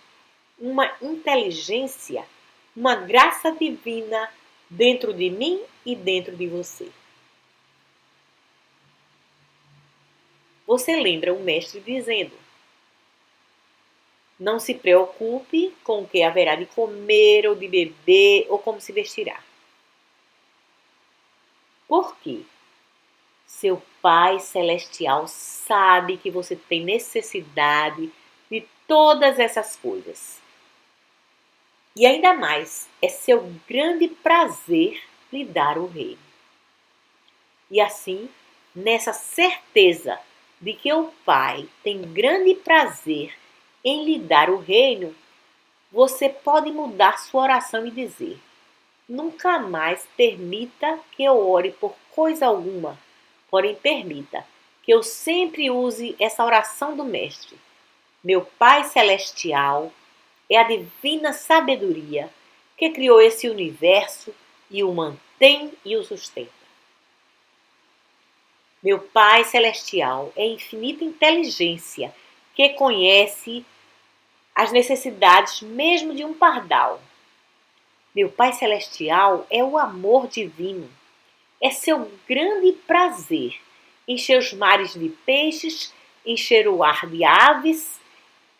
uma inteligência, uma graça divina dentro de mim e dentro de você. Você lembra o mestre dizendo: não se preocupe com o que haverá de comer ou de beber ou como se vestirá. Por quê? Seu Pai Celestial sabe que você tem necessidade de todas essas coisas. E ainda mais, é seu grande prazer lhe dar o reino. E assim, nessa certeza de que o Pai tem grande prazer em lhe dar o reino, você pode mudar sua oração e dizer: nunca mais permita que eu ore por coisa alguma, porém permita que eu sempre use essa oração do Mestre. Meu Pai Celestial é a divina sabedoria que criou esse universo e o mantém e o sustenta. Meu Pai Celestial é a infinita inteligência que conhece as necessidades mesmo de um pardal. Meu Pai Celestial é o amor divino. É seu grande prazer encher os mares de peixes, encher o ar de aves,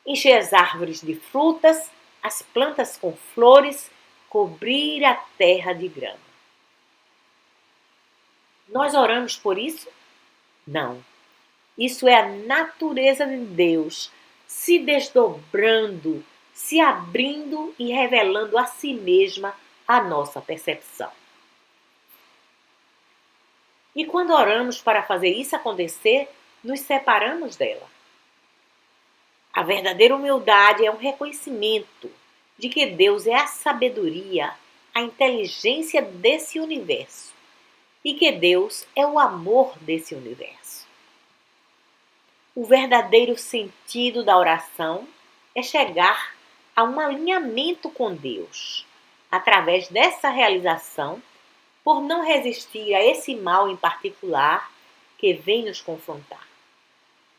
encher as árvores de frutas, as plantas com flores, cobrir a terra de grama. Nós oramos por isso? Não. Isso é a natureza de Deus se desdobrando, se abrindo e revelando a si mesma a nossa percepção. E quando oramos para fazer isso acontecer, nos separamos dela. A verdadeira humildade é um reconhecimento de que Deus é a sabedoria, a inteligência desse universo e que Deus é o amor desse universo. O verdadeiro sentido da oração é chegar a um alinhamento com Deus. Através dessa realização, por não resistir a esse mal em particular que vem nos confrontar,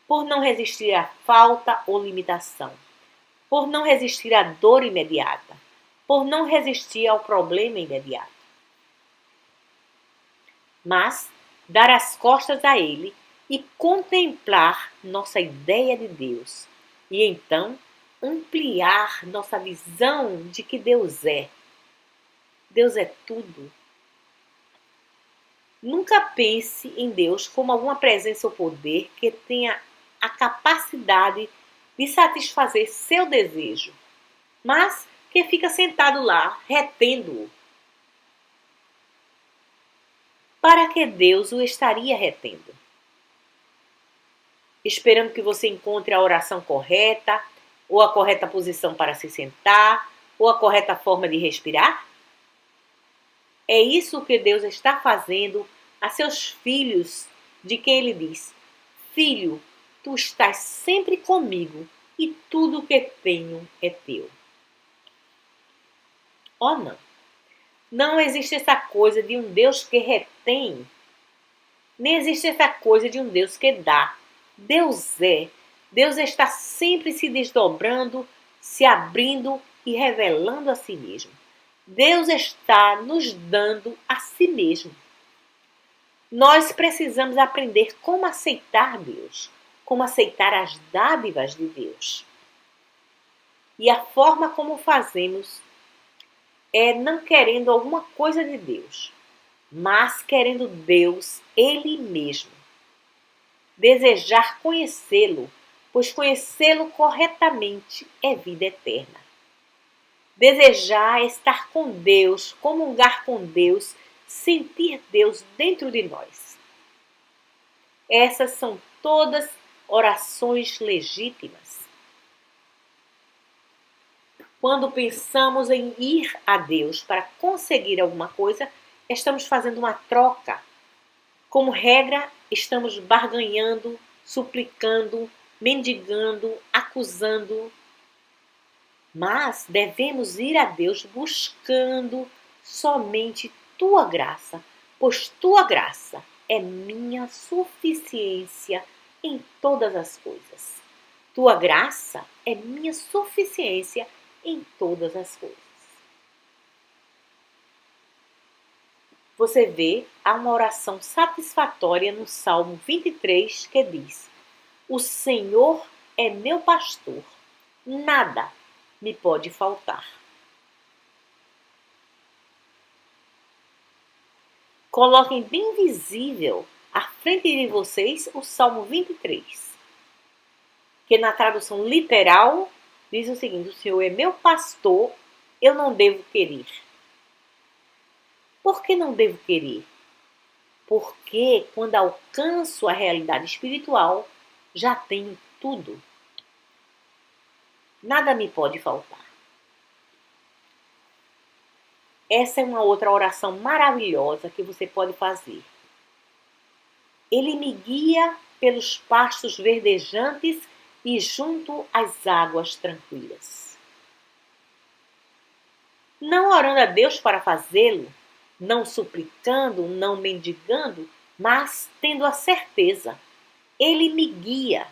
por não resistir à falta ou limitação, por não resistir à dor imediata, por não resistir ao problema imediato, mas dar as costas a ele e contemplar nossa ideia de Deus e então ampliar nossa visão de que Deus é. Deus é tudo. Nunca pense em Deus como alguma presença ou poder que tenha a capacidade de satisfazer seu desejo, mas que fica sentado lá, retendo-o. Para que Deus o estaria retendo? Esperando que você encontre a oração correta, ou a correta posição para se sentar, ou a correta forma de respirar? É isso que Deus está fazendo a seus filhos, de quem Ele diz: Filho, tu estás sempre comigo e tudo o que tenho é teu. Oh, não! Não existe essa coisa de um Deus que retém, nem existe essa coisa de um Deus que dá. Deus é. Deus está sempre se desdobrando, se abrindo e revelando a si mesmo. Deus está nos dando a si mesmo. Nós precisamos aprender como aceitar Deus, como aceitar as dádivas de Deus. E a forma como fazemos é não querendo alguma coisa de Deus, mas querendo Deus Ele mesmo. Desejar conhecê-lo, pois conhecê-lo corretamente é vida eterna. Desejar estar com Deus, comungar com Deus, sentir Deus dentro de nós. Essas são todas orações legítimas. Quando pensamos em ir a Deus para conseguir alguma coisa, estamos fazendo uma troca. Como regra, estamos barganhando, suplicando, mendigando, acusando. Mas devemos ir a Deus buscando somente tua graça, pois tua graça é minha suficiência em todas as coisas. Tua graça é minha suficiência em todas as coisas. Você vê, há uma oração satisfatória no Salmo 23 que diz: O Senhor é meu pastor, nada me pode faltar. Coloquem bem visível à frente de vocês o Salmo 23, que na tradução literal diz o seguinte: O Senhor é meu pastor, eu não devo querer. Por que não devo querer? Porque quando alcanço a realidade espiritual, já tenho tudo. Nada me pode faltar. Essa é uma outra oração maravilhosa que você pode fazer. Ele me guia pelos pastos verdejantes e junto às águas tranquilas. Não orando a Deus para fazê-lo, não suplicando, não mendigando, mas tendo a certeza. Ele me guia.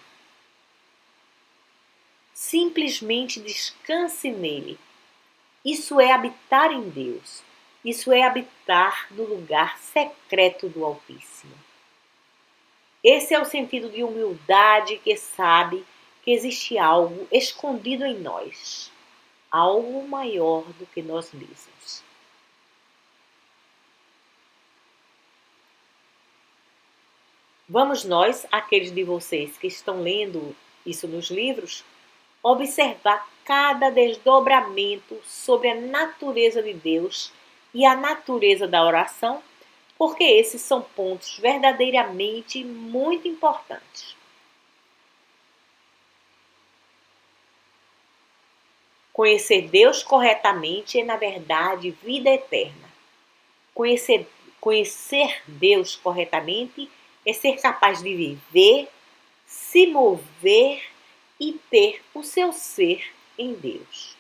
Simplesmente descanse nele. Isso é habitar em Deus. Isso é habitar no lugar secreto do Altíssimo. Esse é o sentido de humildade que sabe que existe algo escondido em nós. Algo maior do que nós mesmos. Vamos nós, aqueles de vocês que estão lendo isso nos livros, observar cada desdobramento sobre a natureza de Deus e a natureza da oração, porque esses são pontos verdadeiramente muito importantes. Conhecer Deus corretamente é, na verdade, vida eterna. Conhecer Deus corretamente é ser capaz de viver, se mover e ter o seu ser em Deus.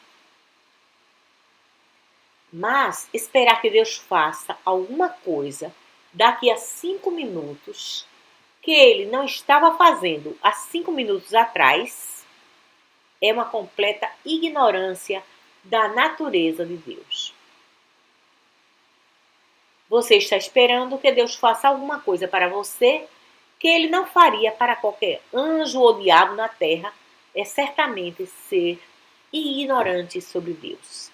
Mas esperar que Deus faça alguma coisa daqui a 5 minutos que Ele não estava fazendo há 5 minutos atrás é uma completa ignorância da natureza de Deus. Você está esperando que Deus faça alguma coisa para você que Ele não faria para qualquer anjo ou diabo na terra, é certamente ser ignorante sobre Deus.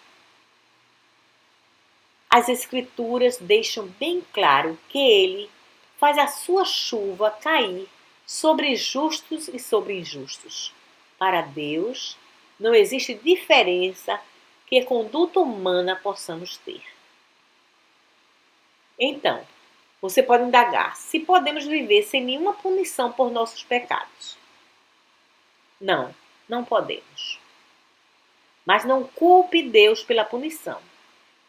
As Escrituras deixam bem claro que Ele faz a sua chuva cair sobre justos e sobre injustos. Para Deus, não existe diferença que a conduta humana possamos ter. Então, você pode indagar se podemos viver sem nenhuma punição por nossos pecados. Não, não podemos. Mas não culpe Deus pela punição.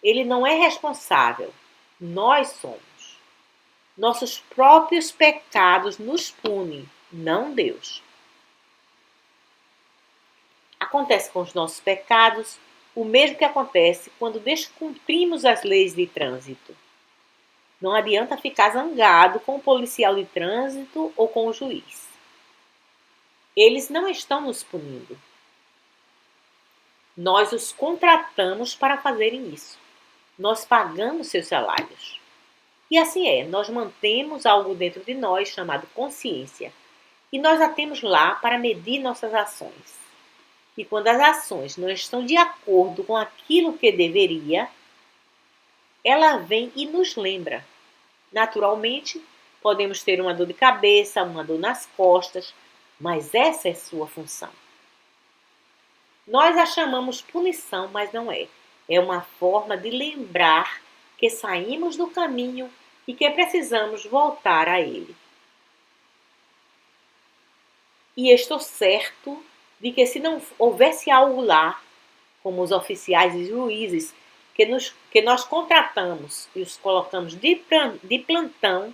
Ele não é responsável. Nós somos. Nossos próprios pecados nos punem, não Deus. Acontece com os nossos pecados o mesmo que acontece quando descumprimos as leis de trânsito. Não adianta ficar zangado com o policial de trânsito ou com o juiz. Eles não estão nos punindo. Nós os contratamos para fazerem isso. Nós pagamos seus salários. E assim é, nós mantemos algo dentro de nós chamado consciência. E nós a temos lá para medir nossas ações. E quando as ações não estão de acordo com aquilo que deveria, ela vem e nos lembra. Naturalmente, podemos ter uma dor de cabeça, uma dor nas costas, mas essa é sua função. Nós a chamamos punição, mas não é. É uma forma de lembrar que saímos do caminho e que precisamos voltar a ele. E estou certo de que se não houvesse algo lá, como os oficiais e juízes, que nós contratamos e os colocamos de plantão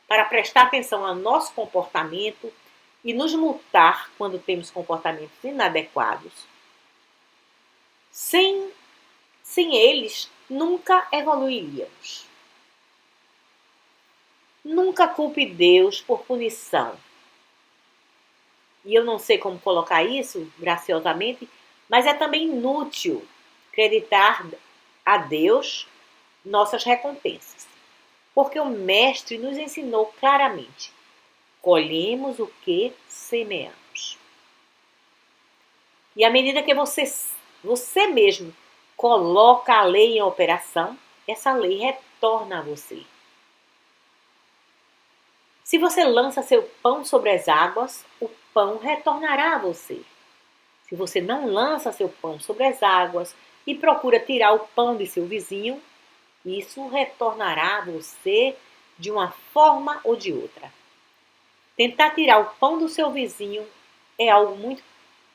para prestar atenção ao nosso comportamento e nos multar quando temos comportamentos inadequados, Sem eles, nunca evoluiríamos. Nunca culpe Deus por punição. E eu não sei como colocar isso graciosamente, mas é também inútil acreditar a Deus nossas recompensas. Porque o Mestre nos ensinou claramente: colhemos o que semeamos. E à medida que você mesmo coloca a lei em operação, essa lei retorna a você. Se você lança seu pão sobre as águas, o pão retornará a você. Se você não lança seu pão sobre as águas e procura tirar o pão de seu vizinho, isso retornará a você de uma forma ou de outra. Tentar tirar o pão do seu vizinho é algo muito,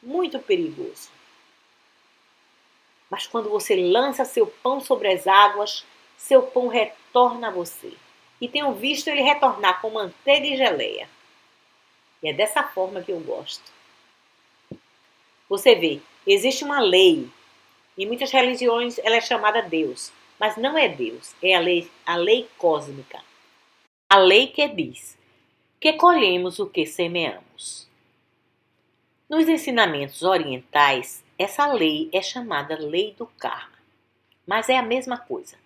muito perigoso. Mas quando você lança seu pão sobre as águas, seu pão retorna a você. E tenho visto ele retornar com manteiga e geleia. E é dessa forma que eu gosto. Você vê, existe uma lei. Em muitas religiões ela é chamada Deus. Mas não é Deus, é a lei cósmica. A lei que diz que colhemos o que semeamos. Nos ensinamentos orientais, essa lei é chamada lei do karma. Mas é a mesma coisa.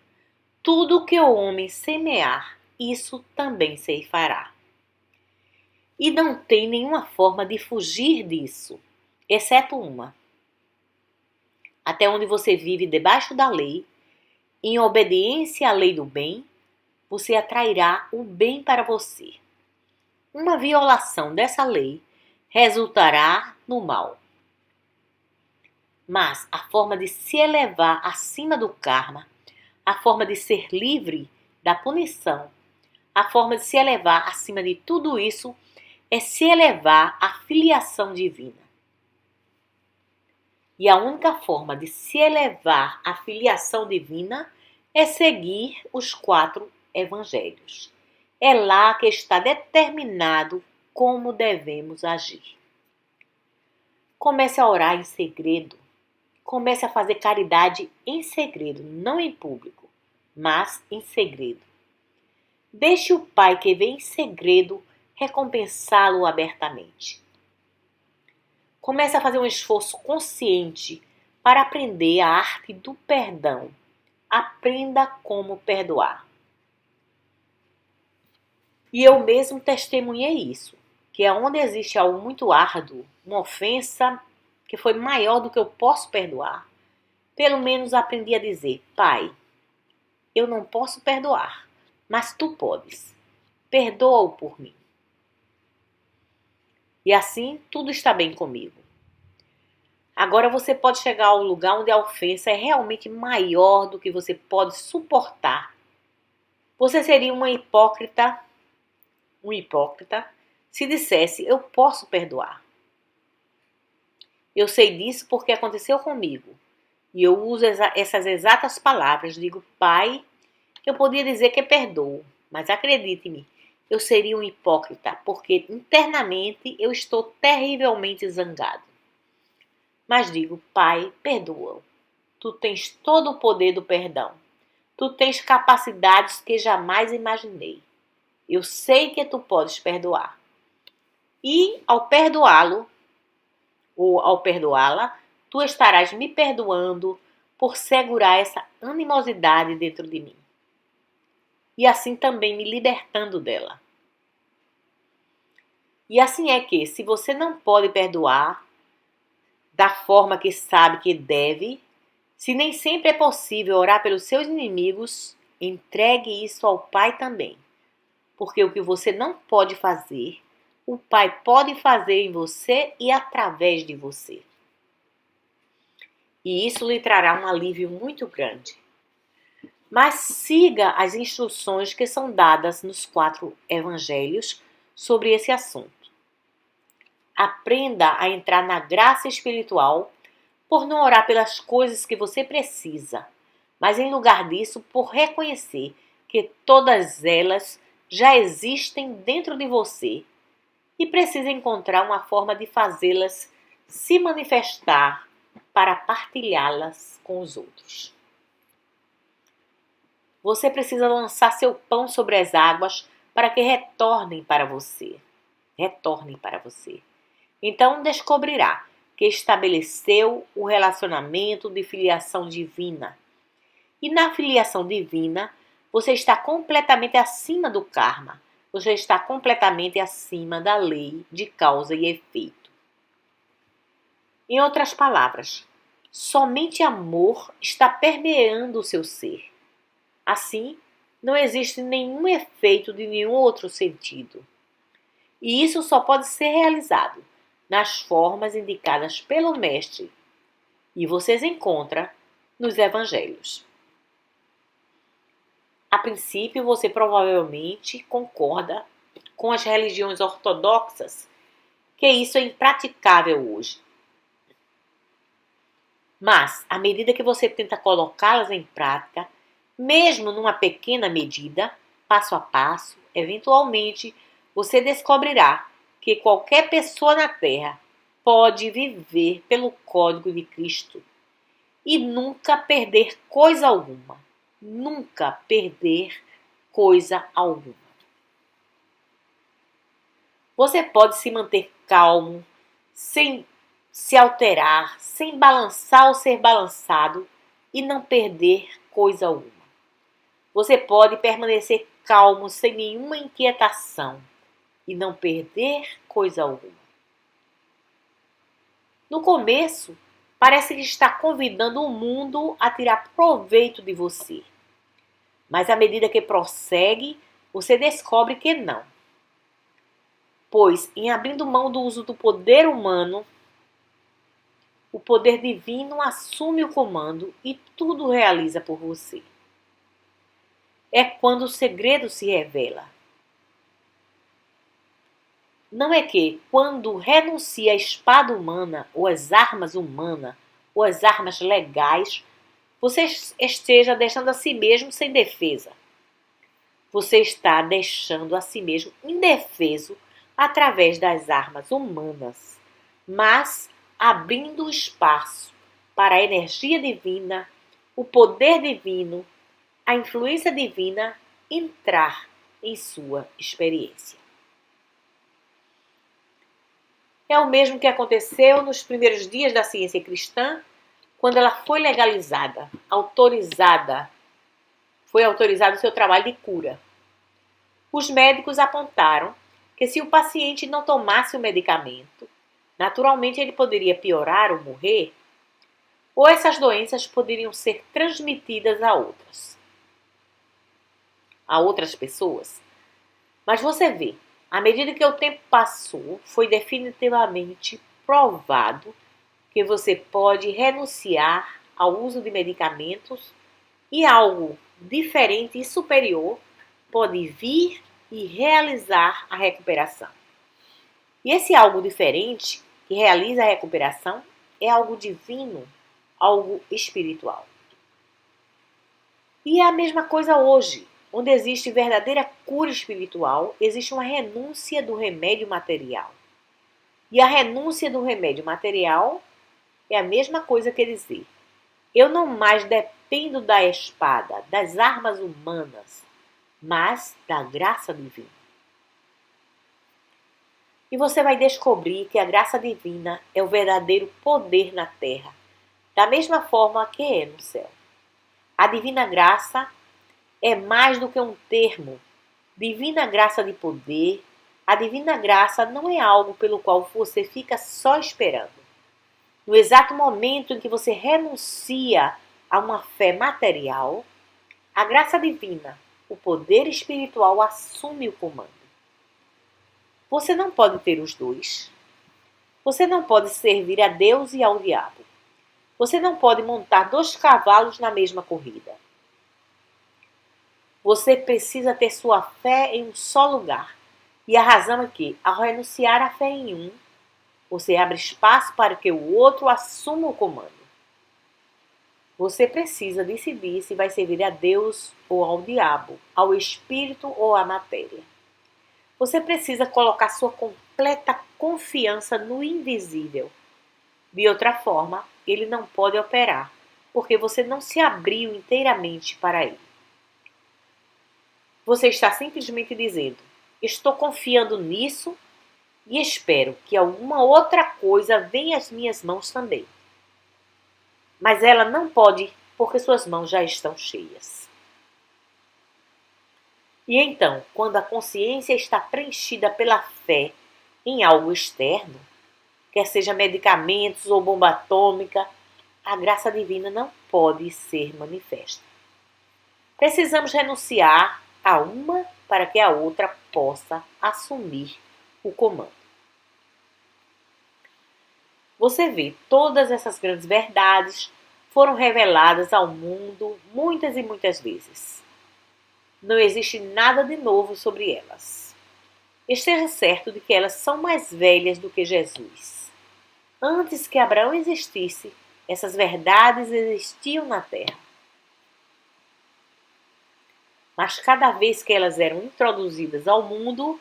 Tudo que o homem semear, isso também ceifará. E não tem nenhuma forma de fugir disso, exceto uma. Até onde você vive debaixo da lei, em obediência à lei do bem, você atrairá o bem para você. Uma violação dessa lei resultará no mal. Mas a forma de se elevar acima do karma, a forma de ser livre da punição, a forma de se elevar acima de tudo isso é se elevar à filiação divina. E a única forma de se elevar à filiação divina é seguir os 4 evangelhos. É lá que está determinado como devemos agir. Comece a orar em segredo. Comece a fazer caridade em segredo, não em público, mas em segredo. Deixe o Pai que vê em segredo recompensá-lo abertamente. Comece a fazer um esforço consciente para aprender a arte do perdão. Aprenda como perdoar. E eu mesmo testemunhei isso, que é onde existe algo muito árduo, uma ofensa que foi maior do que eu posso perdoar. Pelo menos aprendi a dizer: Pai, eu não posso perdoar, mas tu podes. Perdoa-o por mim. E assim tudo está bem comigo. Agora você pode chegar ao lugar onde a ofensa é realmente maior do que você pode suportar. Você seria um hipócrita, se dissesse: eu posso perdoar. Eu sei disso porque aconteceu comigo. E eu uso essas exatas palavras. Digo: Pai, eu podia dizer que perdoo, mas acredite-me, eu seria um hipócrita, porque internamente eu estou terrivelmente zangado. Mas digo: Pai, perdoa-o. Tu tens todo o poder do perdão. Tu tens capacidades que jamais imaginei. Eu sei que tu podes perdoar. E ao perdoá-lo, ou ao perdoá-la, tu estarás me perdoando por segurar essa animosidade dentro de mim. E assim também me libertando dela. E assim é que, se você não pode perdoar da forma que sabe que deve, se nem sempre é possível orar pelos seus inimigos, entregue isso ao Pai também. Porque o que você não pode fazer, o Pai pode fazer em você e através de você. E isso lhe trará um alívio muito grande. Mas siga as instruções que são dadas nos 4 evangelhos sobre esse assunto. Aprenda a entrar na graça espiritual por não orar pelas coisas que você precisa, mas em lugar disso, por reconhecer que todas elas já existem dentro de você e precisa encontrar uma forma de fazê-las se manifestar para partilhá-las com os outros. Você precisa lançar seu pão sobre as águas para que retornem para você. Retornem para você. Então descobrirá que estabeleceu o relacionamento de filiação divina. E na filiação divina, você está completamente acima do karma. Você está completamente acima da lei de causa e efeito. Em outras palavras, somente amor está permeando o seu ser. Assim, não existe nenhum efeito de nenhum outro sentido. E isso só pode ser realizado nas formas indicadas pelo Mestre. E vocês encontram nos Evangelhos. A princípio, você provavelmente concorda com as religiões ortodoxas que isso é impraticável hoje. Mas, à medida que você tenta colocá-las em prática, mesmo numa pequena medida, passo a passo, eventualmente, você descobrirá que qualquer pessoa na Terra pode viver pelo código de Cristo e nunca perder coisa alguma. Nunca perder coisa alguma. Você pode se manter calmo, sem se alterar, sem balançar ou ser balançado e não perder coisa alguma. Você pode permanecer calmo, sem nenhuma inquietação e não perder coisa alguma. No começo, parece que está convidando o mundo a tirar proveito de você. Mas à medida que prossegue, você descobre que não. Pois, em abrindo mão do uso do poder humano, o poder divino assume o comando e tudo realiza por você. É quando o segredo se revela. Não é que, quando renuncia à espada humana, ou às armas humanas, ou às armas legais, você esteja deixando a si mesmo sem defesa. Você está deixando a si mesmo indefeso através das armas humanas, mas abrindo espaço para a energia divina, o poder divino, a influência divina entrar em sua experiência. É o mesmo que aconteceu nos primeiros dias da ciência cristã, quando ela foi legalizada, foi autorizado o seu trabalho de cura. Os médicos apontaram que se o paciente não tomasse o medicamento, naturalmente ele poderia piorar ou morrer, ou essas doenças poderiam ser transmitidas a outras pessoas. Mas você vê, à medida que o tempo passou, foi definitivamente provado que você pode renunciar ao uso de medicamentos e algo diferente e superior pode vir e realizar a recuperação. E esse algo diferente que realiza a recuperação é algo divino, algo espiritual. E é a mesma coisa hoje. Onde existe verdadeira cura espiritual, existe uma renúncia do remédio material. E a renúncia do remédio material é a mesma coisa que dizer: eu não mais dependo da espada, das armas humanas, mas da graça divina. E você vai descobrir que a graça divina é o verdadeiro poder na terra, da mesma forma que é no céu. A divina graça é mais do que um termo. Divina graça de poder. A divina graça não é algo pelo qual você fica só esperando. No exato momento em que você renuncia a uma fé material, a graça divina, o poder espiritual assume o comando. Você não pode ter os dois. Você não pode servir a Deus e ao diabo. Você não pode montar 2 cavalos na mesma corrida. Você precisa ter sua fé em um só lugar. E a razão é que, ao renunciar à fé em um, você abre espaço para que o outro assuma o comando. Você precisa decidir se vai servir a Deus ou ao diabo, ao espírito ou à matéria. Você precisa colocar sua completa confiança no invisível. De outra forma, ele não pode operar, porque você não se abriu inteiramente para ele. Você está simplesmente dizendo: estou confiando nisso e espero que alguma outra coisa venha às minhas mãos também. Mas ela não pode, porque suas mãos já estão cheias. E então, quando a consciência está preenchida pela fé em algo externo, quer seja medicamentos ou bomba atômica, a graça divina não pode ser manifesta. Precisamos renunciar a uma para que a outra possa assumir o comando. Você vê, todas essas grandes verdades foram reveladas ao mundo muitas e muitas vezes. Não existe nada de novo sobre elas. Esteja certo de que elas são mais velhas do que Jesus. Antes que Abraão existisse, essas verdades existiam na Terra. Mas cada vez que elas eram introduzidas ao mundo,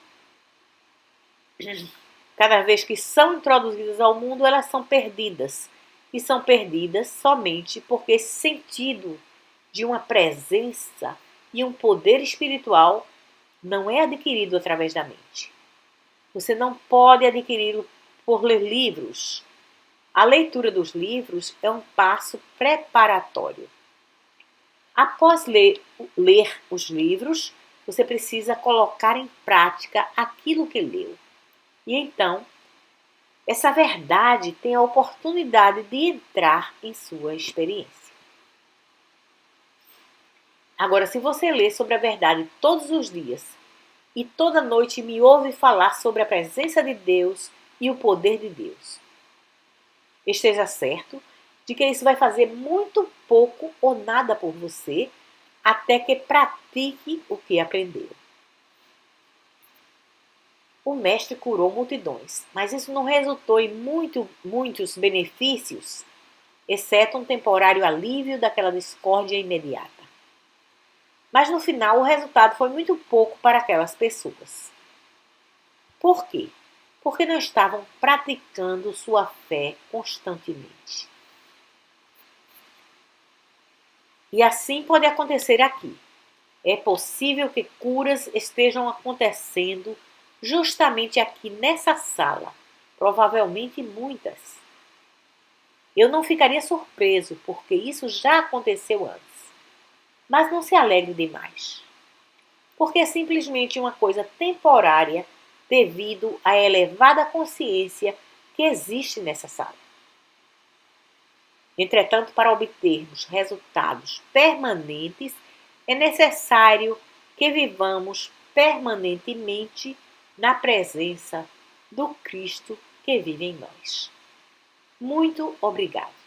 cada vez que são introduzidas ao mundo, elas são perdidas. E são perdidas somente porque esse sentido de uma presença e um poder espiritual não é adquirido através da mente. Você não pode adquiri-lo por ler livros. A leitura dos livros é um passo preparatório. Após ler os livros, você precisa colocar em prática aquilo que leu. E então, essa verdade tem a oportunidade de entrar em sua experiência. Agora, se você lê sobre a verdade todos os dias e toda noite me ouve falar sobre a presença de Deus e o poder de Deus, esteja certo de que isso vai fazer muito pouco ou nada por você até que pratique o que aprendeu. O mestre curou multidões, mas isso não resultou em muitos benefícios, exceto um temporário alívio daquela discórdia imediata. Mas no final o resultado foi muito pouco para aquelas pessoas. Por quê? Porque não estavam praticando sua fé constantemente. E assim pode acontecer aqui. É possível que curas estejam acontecendo justamente aqui nessa sala, provavelmente muitas. Eu não ficaria surpreso, porque isso já aconteceu antes. Mas não se alegre demais, porque é simplesmente uma coisa temporária devido à elevada consciência que existe nessa sala. Entretanto, para obtermos resultados permanentes, é necessário que vivamos permanentemente na presença do Cristo que vive em nós. Muito obrigada.